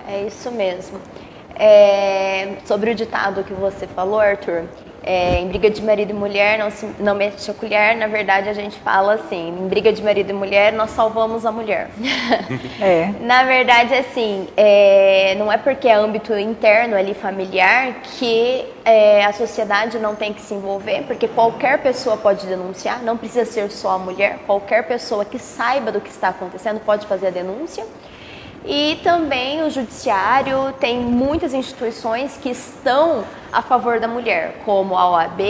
É isso mesmo. Sobre o ditado que você falou, Arthur, em briga de marido e mulher não mexe a colher, na verdade a gente fala assim, em briga de marido e mulher nós salvamos a mulher. Na verdade, assim, não é porque é âmbito interno ali familiar que a sociedade não tem que se envolver, porque qualquer pessoa pode denunciar, não precisa ser só a mulher, qualquer pessoa que saiba do que está acontecendo pode fazer a denúncia. E também o judiciário tem muitas instituições que estão a favor da mulher, como a OAB,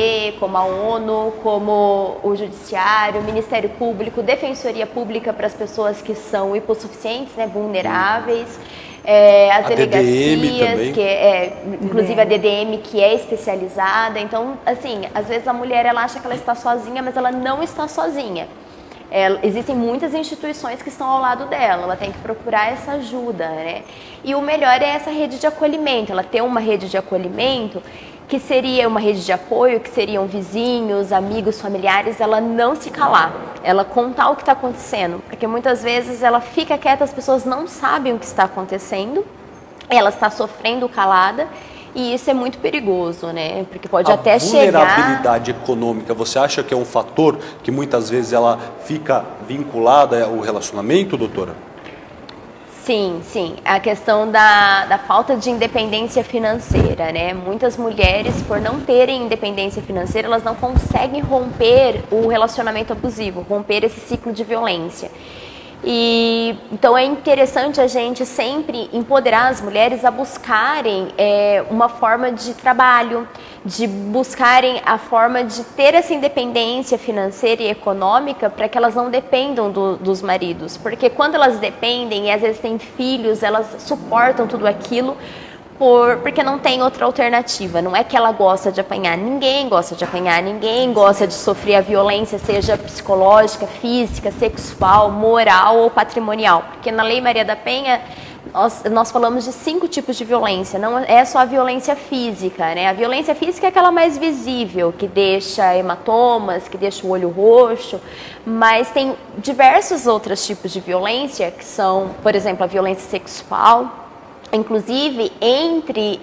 como a ONU, como o judiciário, o Ministério Público, Defensoria Pública para as pessoas que são hipossuficientes, né, vulneráveis, as delegacias, inclusive a DDM, que é especializada. Então, assim, às vezes a mulher ela acha que ela está sozinha, mas ela não está sozinha. Existem muitas instituições que estão ao lado dela, ela tem que procurar essa ajuda, né? E o melhor é essa rede de acolhimento, ela ter uma rede de acolhimento que seria uma rede de apoio, que seriam vizinhos, amigos, familiares, ela não se calar, ela contar o que está acontecendo, porque muitas vezes ela fica quieta, as pessoas não sabem o que está acontecendo, ela está sofrendo calada, e isso é muito perigoso, né? Porque pode até chegar... A vulnerabilidade econômica, você acha que é um fator que muitas vezes ela fica vinculada ao relacionamento, doutora? Sim, sim. A questão da falta de independência financeira, né? Muitas mulheres, por não terem independência financeira, elas não conseguem romper o relacionamento abusivo, romper esse ciclo de violência. E então é interessante a gente sempre empoderar as mulheres a buscarem uma forma de trabalho, de buscarem a forma de ter essa independência financeira e econômica para que elas não dependam dos maridos. Porque quando elas dependem e às vezes têm filhos, elas suportam tudo aquilo porque não tem outra alternativa. Não é que ela gosta de apanhar, ninguém gosta de apanhar, ninguém gosta de sofrer a violência, seja psicológica, física, sexual, moral ou patrimonial. Porque na Lei Maria da Penha, nós falamos de 5 tipos de violência, não é só a violência física, né? A violência física é aquela mais visível, que deixa hematomas, que deixa o olho roxo, mas tem diversos outros tipos de violência, que são, por exemplo, a violência sexual. Inclusive, entre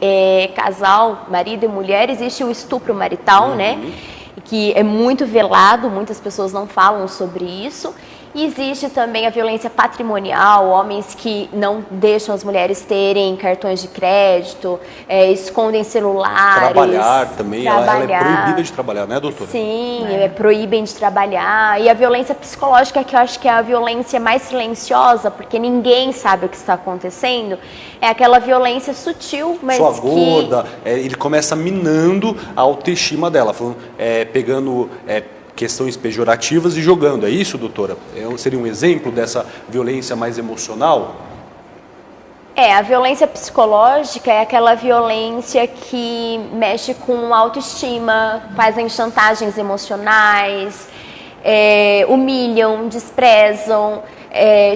casal, marido e mulher, existe o estupro marital, né? Que é muito velado, muitas pessoas não falam sobre isso. E existe também a violência patrimonial, homens que não deixam as mulheres terem cartões de crédito, escondem celulares. Trabalhar também, ela é proibida de trabalhar, né, doutora? Sim, proíbem de trabalhar. E a violência psicológica, que eu acho que é a violência mais silenciosa, porque ninguém sabe o que está acontecendo, é aquela violência sutil, mas sua gorda, ele começa minando a autoestima dela, falando, pegando... questões pejorativas e jogando, é isso, doutora? Seria um exemplo dessa violência mais emocional? A violência psicológica é aquela violência que mexe com autoestima, fazem chantagens emocionais, humilham, desprezam,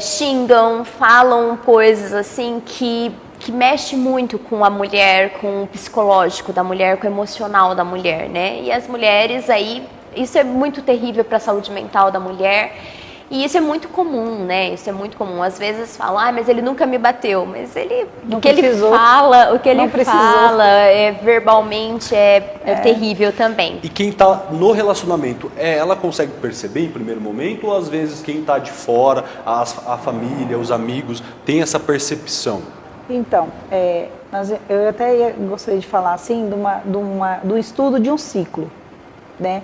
xingam, falam coisas assim que mexe muito com a mulher, com o psicológico da mulher, com o emocional da mulher, né? E as mulheres aí... Isso é muito terrível para a saúde mental da mulher e isso é muito comum, né? Isso é muito comum. Às vezes falam, mas ele nunca me bateu, mas o que ele fala verbalmente é terrível também. E quem está no relacionamento, ela consegue perceber em primeiro momento ou às vezes quem está de fora, a família, os amigos, tem essa percepção? Então, eu até gostaria de falar assim do estudo de um ciclo, né?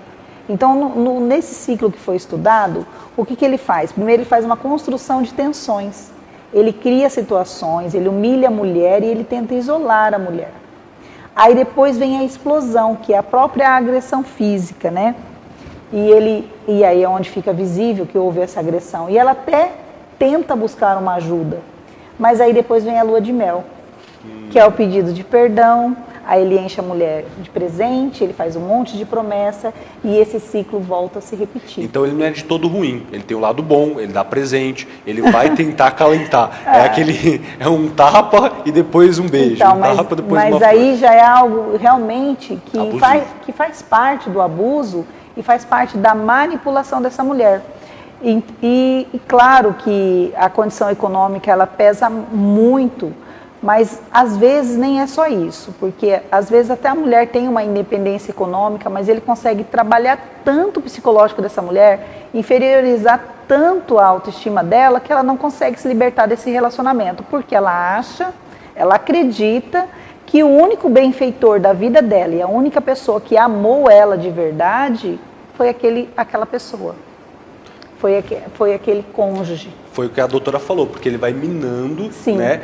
Então, nesse ciclo que foi estudado, o que ele faz? Primeiro, ele faz uma construção de tensões. Ele cria situações, ele humilha a mulher e ele tenta isolar a mulher. Aí depois vem a explosão, que é a própria agressão física, né? E aí é onde fica visível que houve essa agressão. E ela até tenta buscar uma ajuda. Mas aí depois vem a lua de mel, que é o pedido de perdão. Aí ele enche a mulher de presente, ele faz um monte de promessa e esse ciclo volta a se repetir. Então ele não é de todo ruim, ele tem o lado bom, ele dá presente, ele vai tentar acalentar. É um tapa e depois um beijo. Então, um tapa, depois mas uma aí flor. já é algo realmente que faz parte do abuso e faz parte da manipulação dessa mulher. E claro que a condição econômica ela pesa muito. Mas às vezes nem é só isso, porque às vezes até a mulher tem uma independência econômica, mas ele consegue trabalhar tanto o psicológico dessa mulher, inferiorizar tanto a autoestima dela, que ela não consegue se libertar desse relacionamento, porque ela acredita que o único benfeitor da vida dela e a única pessoa que amou ela de verdade foi aquela pessoa. Foi aquele cônjuge. Foi o que a doutora falou, porque ele vai minando, né,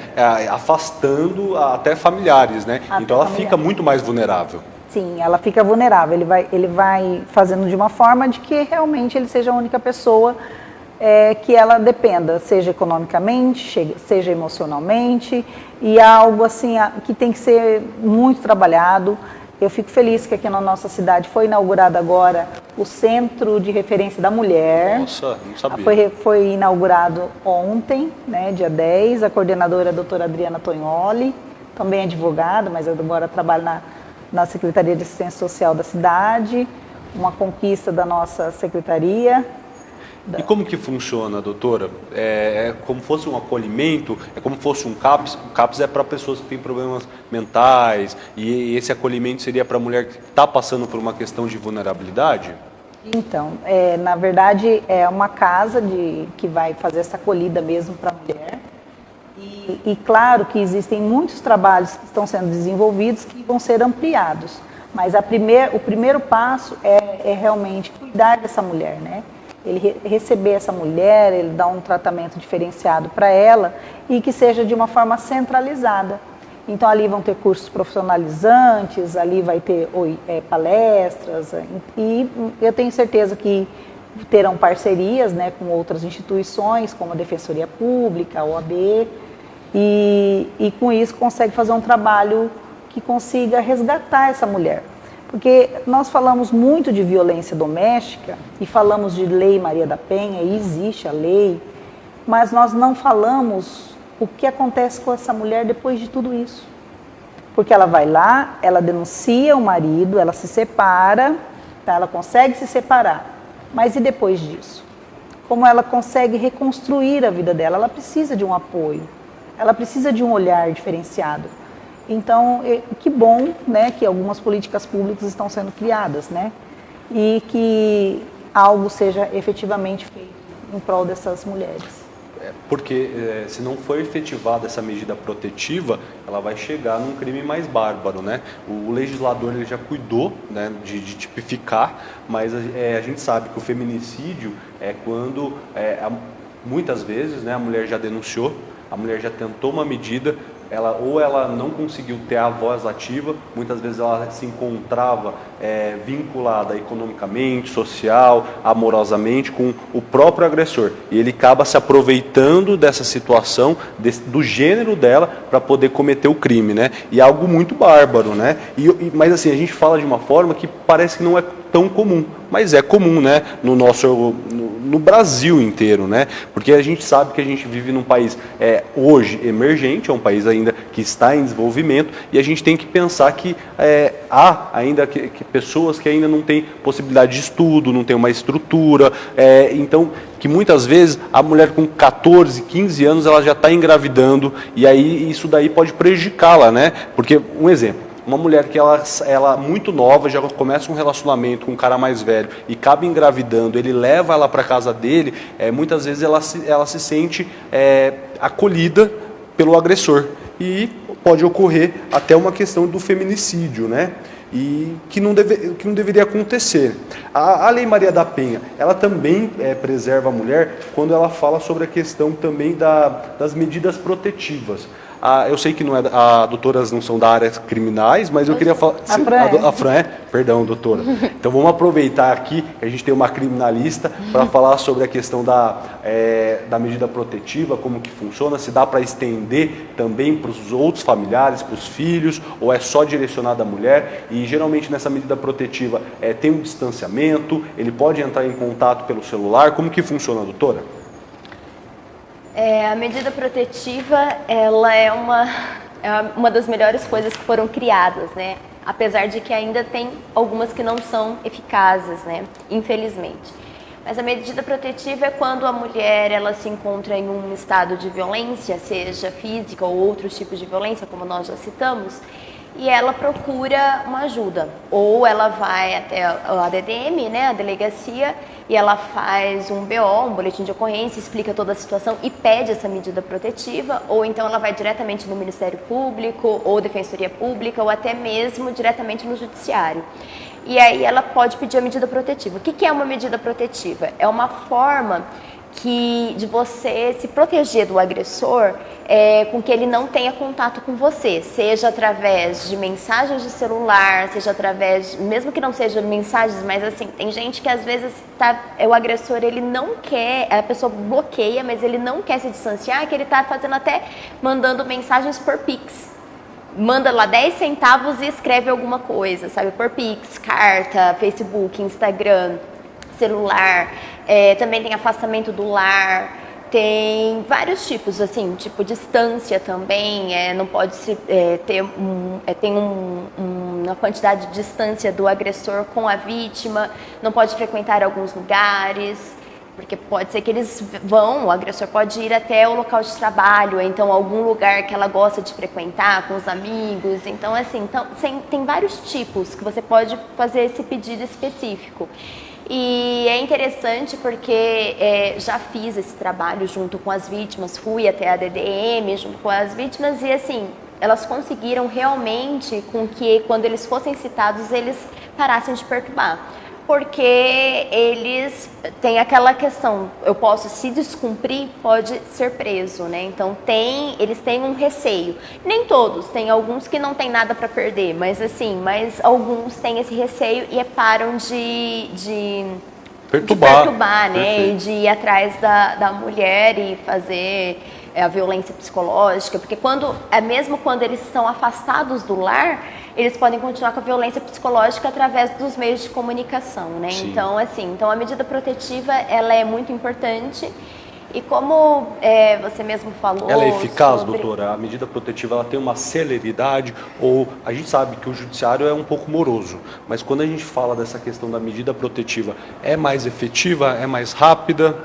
afastando até familiares, né? Então ela fica muito mais vulnerável. Sim, ela fica vulnerável. Ele vai fazendo de uma forma de que realmente ele seja a única pessoa que ela dependa, seja economicamente, seja emocionalmente, e é algo assim que tem que ser muito trabalhado. Eu fico feliz que aqui na nossa cidade foi inaugurado agora o Centro de Referência da Mulher. Nossa, não sabia. Foi inaugurado ontem, né, dia 10. A coordenadora é a doutora Adriana Tognoli, também advogada, mas agora trabalha na Secretaria de Assistência Social da cidade, uma conquista da nossa secretaria. E como que funciona, doutora? É como fosse um acolhimento, é como fosse um CAPS? O CAPS é para pessoas que têm problemas mentais, e esse acolhimento seria para a mulher que está passando por uma questão de vulnerabilidade? Então, na verdade, é uma casa que vai fazer essa acolhida mesmo para a mulher. E claro que existem muitos trabalhos que estão sendo desenvolvidos que vão ser ampliados. Mas o primeiro passo é realmente cuidar dessa mulher, né? Ele receber essa mulher, ele dar um tratamento diferenciado para ela e que seja de uma forma centralizada. Então ali vão ter cursos profissionalizantes, ali vai ter palestras e eu tenho certeza que terão parcerias, né, com outras instituições como a Defensoria Pública, a OAB e com isso consegue fazer um trabalho que consiga resgatar essa mulher. Porque nós falamos muito de violência doméstica e falamos de Lei Maria da Penha, e existe a lei, mas nós não falamos o que acontece com essa mulher depois de tudo isso. Porque ela vai lá, ela denuncia o marido, ela se separa, tá? Ela consegue se separar, mas e depois disso? Como ela consegue reconstruir a vida dela? Ela precisa de um apoio, ela precisa de um olhar diferenciado. Então, que bom, né, que algumas políticas públicas estão sendo criadas, né, e que algo seja efetivamente feito em prol dessas mulheres. Porque se não for efetivada essa medida protetiva, ela vai chegar num crime mais bárbaro, né? O legislador ele já cuidou, né, de tipificar, mas a gente sabe que o feminicídio é quando, muitas vezes, né, a mulher já denunciou, a mulher já tentou uma medida, ela não conseguiu ter a voz ativa, muitas vezes ela se encontrava vinculada economicamente, social, amorosamente com o próprio agressor. E ele acaba se aproveitando dessa situação, do gênero dela, para poder cometer o crime, né? E é algo muito bárbaro, né? Mas assim, a gente fala de uma forma que parece que não é tão comum, mas é comum, né, no Brasil inteiro, né, porque a gente sabe que a gente vive num país hoje emergente, é um país ainda que está em desenvolvimento, e a gente tem que pensar que há ainda que pessoas que ainda não têm possibilidade de estudo, não têm uma estrutura, então que muitas vezes a mulher com 14, 15 anos ela já está engravidando, e aí isso daí pode prejudicá-la, né, porque um exemplo, uma mulher que ela muito nova, já começa um relacionamento com um cara mais velho e acaba engravidando, ele leva ela para casa dele, muitas vezes ela se sente acolhida pelo agressor. E pode ocorrer até uma questão do feminicídio, né? E que não deveria acontecer. A Lei Maria da Penha, ela também preserva a mulher quando ela fala sobre a questão também das medidas protetivas. Eu sei que as doutoras não são da área criminais, mas eu queria falar... A Fran Perdão, doutora. Então vamos aproveitar aqui que a gente tem uma criminalista para falar sobre a questão da medida protetiva, como que funciona, se dá para estender também para os outros familiares, para os filhos, ou é só direcionado à mulher. E geralmente nessa medida protetiva tem um distanciamento, ele pode entrar em contato pelo celular. Como que funciona, doutora? A medida protetiva, ela é uma das melhores coisas que foram criadas, né? Apesar de que ainda tem algumas que não são eficazes, né? Infelizmente. Mas a medida protetiva é quando a mulher ela se encontra em um estado de violência, seja física ou outros tipos de violência, como nós já citamos, e ela procura uma ajuda. Ou ela vai até a DDM, né, a delegacia, e ela faz um BO, um boletim de ocorrência, explica toda a situação e pede essa medida protetiva, ou então ela vai diretamente no Ministério Público, ou Defensoria Pública, ou até mesmo diretamente no Judiciário. E aí ela pode pedir a medida protetiva. O que é uma medida protetiva? É uma forma de você se proteger do agressor com que ele não tenha contato com você, seja através de mensagens de celular, seja através, mesmo que não sejam mensagens, mas assim, tem gente que às vezes o agressor, ele não quer, a pessoa bloqueia, mas ele não quer se distanciar, que ele está fazendo até, mandando mensagens por Pix. Manda lá 10 centavos e escreve alguma coisa, sabe, por Pix, carta, Facebook, Instagram, celular, também tem afastamento do lar, tem vários tipos, assim, tipo distância também, não pode se tem um a quantidade de distância do agressor com a vítima, não pode frequentar alguns lugares, porque pode ser que o agressor pode ir até o local de trabalho, então algum lugar que ela gosta de frequentar com os amigos. Então, assim, tem vários tipos que você pode fazer esse pedido específico. E é interessante porque já fiz esse trabalho junto com as vítimas, fui até a DDM junto com as vítimas e, assim, elas conseguiram realmente com que, quando eles fossem citados, eles parassem de perturbar. Porque eles têm aquela questão, eu posso, se descumprir, pode ser preso, né? Então eles têm um receio. Nem todos, tem alguns que não tem nada para perder, mas alguns têm esse receio e param de perturbar, né? Perfeito. E de ir atrás da mulher e fazer a violência psicológica, porque mesmo quando eles estão afastados do lar, eles podem continuar com a violência psicológica através dos meios de comunicação, né? Sim. Então a medida protetiva, ela é muito importante e como você mesmo falou... Ela é eficaz, doutora? A medida protetiva, ela tem uma celeridade, ou a gente sabe que o judiciário é um pouco moroso, mas quando a gente fala dessa questão da medida protetiva, é mais efetiva, é mais rápida?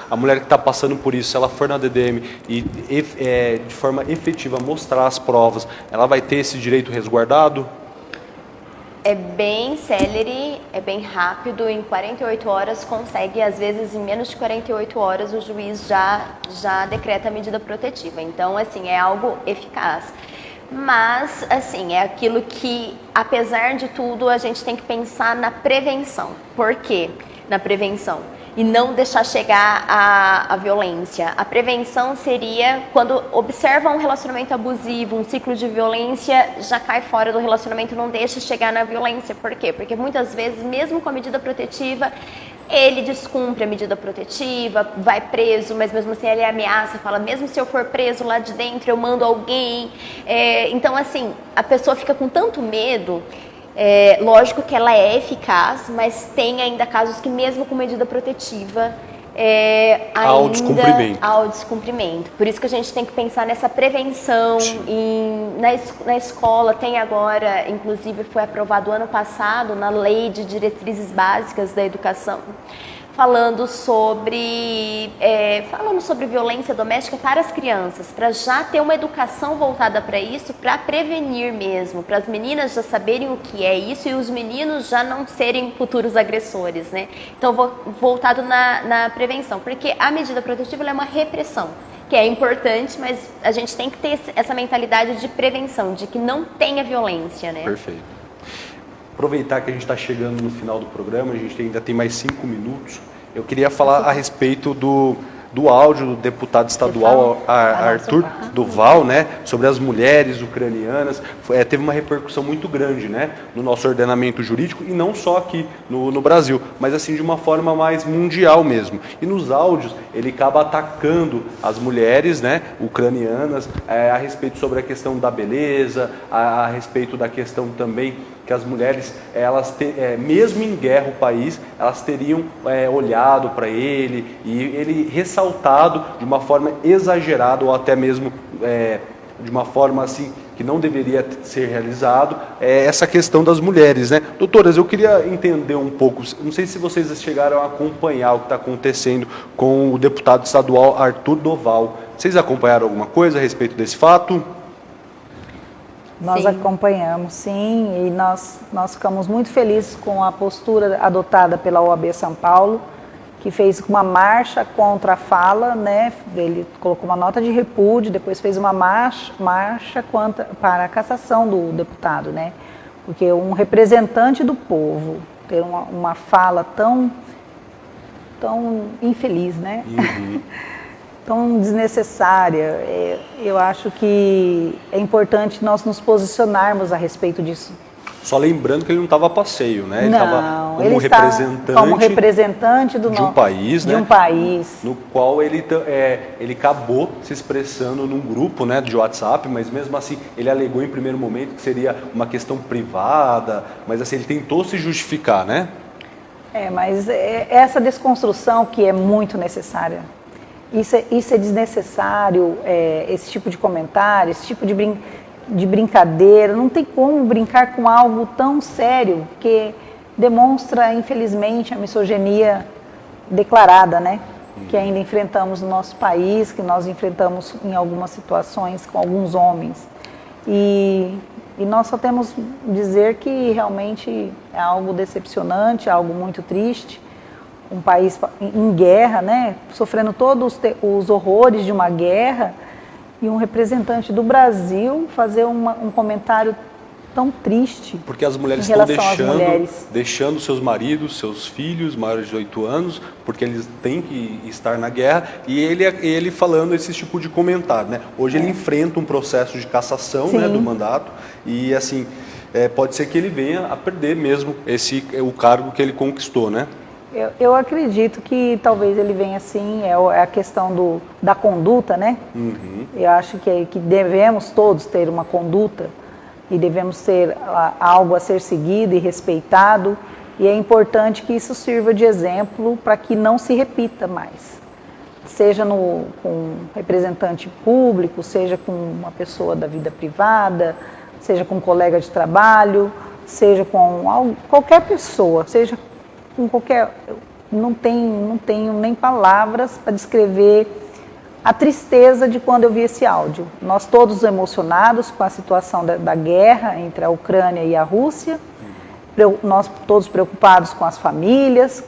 A mulher que está passando por isso, se ela for na DDM e de forma efetiva mostrar as provas, ela vai ter esse direito resguardado? É bem célere, é bem rápido, em 48 horas consegue, às vezes em menos de 48 horas o juiz já decreta a medida protetiva. Então, assim, é algo eficaz. Mas, assim, é aquilo que, apesar de tudo, a gente tem que pensar na prevenção. Por quê? Na prevenção. E não deixar chegar à violência. A prevenção seria quando observa um relacionamento abusivo, um ciclo de violência, já cai fora do relacionamento, não deixa chegar na violência. Por quê? Porque muitas vezes, mesmo com a medida protetiva, ele descumpre a medida protetiva, vai preso, mas mesmo assim ele ameaça, fala, mesmo se eu for preso lá de dentro, eu mando alguém. Então, assim, a pessoa fica com tanto medo. Lógico que ela é eficaz, mas tem ainda casos que mesmo com medida protetiva há o descumprimento. Há o descumprimento. Por isso que a gente tem que pensar nessa prevenção. Na escola tem agora, inclusive foi aprovado ano passado na Lei de Diretrizes Básicas da Educação, falando sobre violência doméstica para as crianças, para já ter uma educação voltada para isso, para prevenir mesmo, para as meninas já saberem o que é isso e os meninos já não serem futuros agressores, né? Então, voltado na prevenção, porque a medida protetiva ela é uma repressão, que é importante, mas a gente tem que ter essa mentalidade de prevenção, de que não tenha violência, né? Perfeito. Aproveitar que a gente está chegando no final do programa, a gente ainda tem mais 5 minutos. Eu queria falar a respeito do áudio do deputado estadual Arthur Duval, né, sobre as mulheres ucranianas. Teve uma repercussão muito grande, né, no nosso ordenamento jurídico, e não só aqui no Brasil, mas assim de uma forma mais mundial mesmo. E nos áudios ele acaba atacando as mulheres, né, ucranianas, a respeito sobre a questão da beleza, a respeito da questão também que as mulheres, mesmo em guerra o país, elas teriam olhado para ele e ele ressaltado de uma forma exagerada ou até mesmo de uma forma assim que não deveria ser realizado, essa questão das mulheres, né? Doutoras, eu queria entender um pouco, não sei se vocês chegaram a acompanhar o que está acontecendo com o deputado estadual Arthur Duval. Vocês acompanharam alguma coisa a respeito desse fato? Nós Sim. Acompanhamos, sim, e nós ficamos muito felizes com a postura adotada pela OAB São Paulo, que fez uma marcha contra a fala, né? Ele colocou uma nota de repúdio, depois fez uma marcha para a cassação do deputado, né? Porque um representante do povo ter uma fala tão infeliz, né? Uhum. Tão desnecessária. Eu acho que é importante nós nos posicionarmos a respeito disso. Só lembrando que ele não estava a passeio, né? Ele estava como representante de um país, de né? um país. No qual ele acabou se expressando num grupo, né, de WhatsApp, mas mesmo assim ele alegou em primeiro momento que seria uma questão privada, mas assim ele tentou se justificar, né? Mas essa desconstrução que é muito necessária. Isso é desnecessário, esse tipo de comentário, esse tipo de de brincadeira, não tem como brincar com algo tão sério, que demonstra, infelizmente, a misoginia declarada, né? Que ainda enfrentamos no nosso país, que nós enfrentamos em algumas situações com alguns homens. E nós só temos dizer que realmente é algo decepcionante, algo muito triste. Um país em guerra, né? Sofrendo todos os horrores de uma guerra, e um representante do Brasil fazer um comentário tão triste. Porque as mulheres em estão relação deixando seus maridos, seus filhos maiores de 8 anos, porque eles têm que estar na guerra, e ele falando esse tipo de comentário, né? Hoje ele enfrenta um processo de cassação, né, do mandato, e assim, pode ser que ele venha a perder mesmo o cargo que ele conquistou, né? Eu acredito que talvez ele venha assim, é a questão da conduta, né? Uhum. Eu acho que devemos todos ter uma conduta e devemos ter algo a ser seguido e respeitado, e é importante que isso sirva de exemplo para que não se repita mais. Seja com um representante público, seja com uma pessoa da vida privada, seja com um colega de trabalho, seja com qualquer pessoa, seja com qualquer... Não tenho nem palavras para descrever a tristeza de quando eu vi esse áudio. Nós todos emocionados com a situação da guerra entre a Ucrânia e a Rússia, nós todos preocupados com as famílias,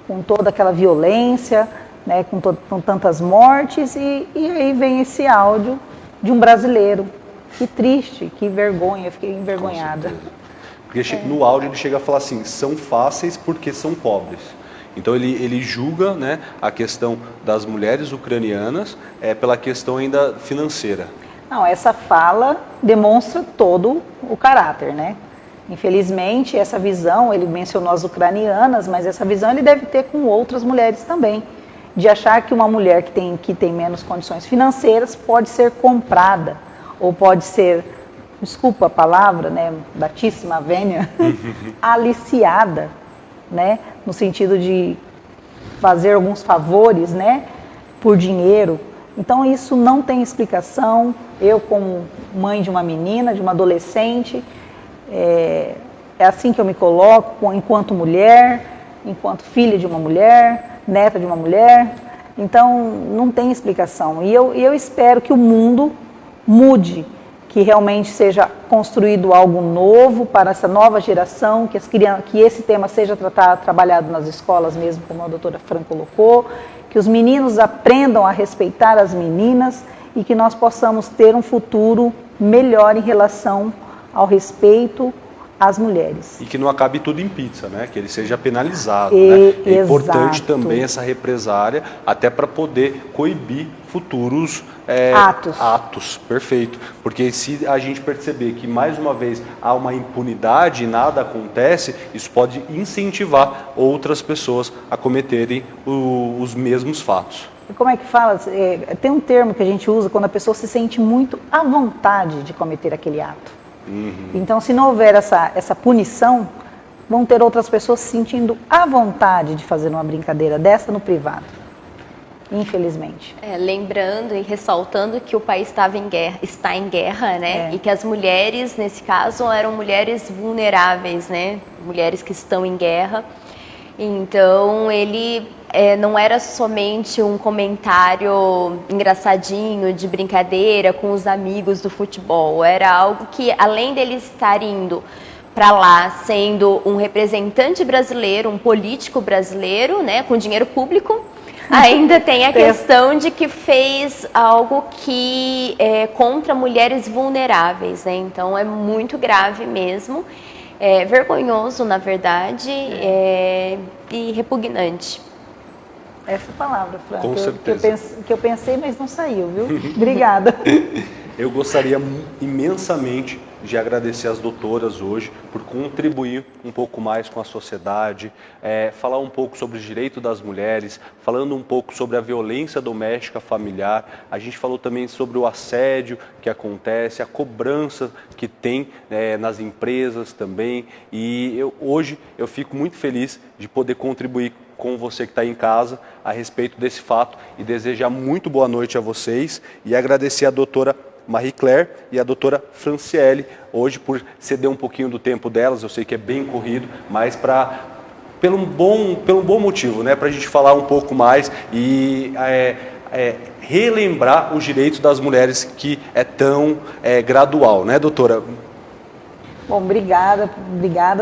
com toda aquela violência, né, com tantas mortes, e aí vem esse áudio de um brasileiro. Que triste, que vergonha, eu fiquei envergonhada. Porque no áudio ele chega a falar assim, são fáceis porque são pobres. Então ele julga, né, a questão das mulheres ucranianas pela questão ainda financeira. Não, essa fala demonstra todo o caráter, né? Infelizmente, essa visão, ele mencionou as ucranianas, mas essa visão ele deve ter com outras mulheres também. De achar que uma mulher que tem menos condições financeiras pode ser comprada, ou pode ser, desculpa a palavra, né, batíssima vênia, aliciada, né, no sentido de fazer alguns favores, né, por dinheiro. Então isso não tem explicação. Eu, como mãe de uma menina, de uma adolescente, é assim que eu me coloco, enquanto mulher, enquanto filha de uma mulher, neta de uma mulher. Então não tem explicação. E eu espero que o mundo mude, que realmente seja construído algo novo para essa nova geração, que esse tema seja trabalhado nas escolas mesmo, como a doutora Fran colocou, que os meninos aprendam a respeitar as meninas e que nós possamos ter um futuro melhor em relação ao respeito às mulheres. E que não acabe tudo em pizza, né? Que ele seja penalizado, né? É importante também essa represária, até para poder coibir futuros atos. Perfeito. Porque se a gente perceber que, mais uma vez, há uma impunidade e nada acontece, isso pode incentivar outras pessoas a cometerem os mesmos fatos. Como é que fala? Tem um termo que a gente usa quando a pessoa se sente muito à vontade de cometer aquele ato. Então, se não houver essa punição, vão ter outras pessoas se sentindo à vontade de fazer uma brincadeira dessa no privado. Infelizmente. Lembrando e ressaltando que o país está em guerra, né? E que as mulheres, nesse caso, eram mulheres vulneráveis, né? Mulheres que estão em guerra. Então, ele não era somente um comentário engraçadinho, de brincadeira com os amigos do futebol. Era algo que, além dele estar indo para lá sendo um representante brasileiro, um político brasileiro, né, com dinheiro público, ainda tem a questão de que fez algo que é contra mulheres vulneráveis, né? Então é muito grave mesmo, é vergonhoso, na verdade, e repugnante. Essa palavra, Fran, Com certeza. que eu pensei, mas não saiu, viu? Obrigada. Eu gostaria imensamente de agradecer as doutoras hoje por contribuir um pouco mais com a sociedade, falar um pouco sobre o direito das mulheres, falando um pouco sobre a violência doméstica familiar. A gente falou também sobre o assédio que acontece, a cobrança que tem nas empresas também. E hoje eu fico muito feliz de poder contribuir com você que está em casa a respeito desse fato e desejar muito boa noite a vocês e agradecer a doutora Marie Claire e a doutora Franciele, hoje por ceder um pouquinho do tempo delas, eu sei que é bem corrido, mas pelo bom motivo, né? Para a gente falar um pouco mais e relembrar os direitos das mulheres, que é tão gradual, né, doutora? Bom, obrigada,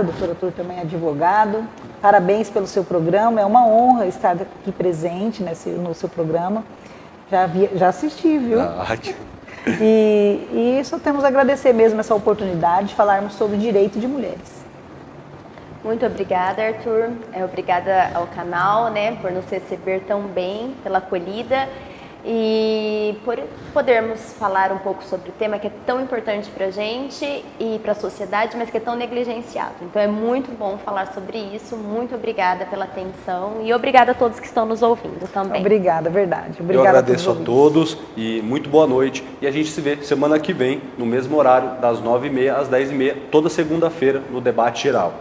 doutor Arthur também é advogado. Parabéns pelo seu programa, é uma honra estar aqui presente no seu programa. Já assisti, viu? E só temos a agradecer mesmo essa oportunidade de falarmos sobre direito de mulheres. Muito obrigada, Arthur. Obrigada ao canal, né, por nos receber tão bem, pela acolhida e por podermos falar um pouco sobre o tema que é tão importante para a gente e para a sociedade, mas que é tão negligenciado. Então é muito bom falar sobre isso. Muito obrigada pela atenção e obrigada a todos que estão nos ouvindo também. Obrigada, verdade. Obrigada. Eu agradeço a todos e muito boa noite. E a gente se vê semana que vem, no mesmo horário, das 9h30 às 10h30, toda segunda-feira, no debate geral.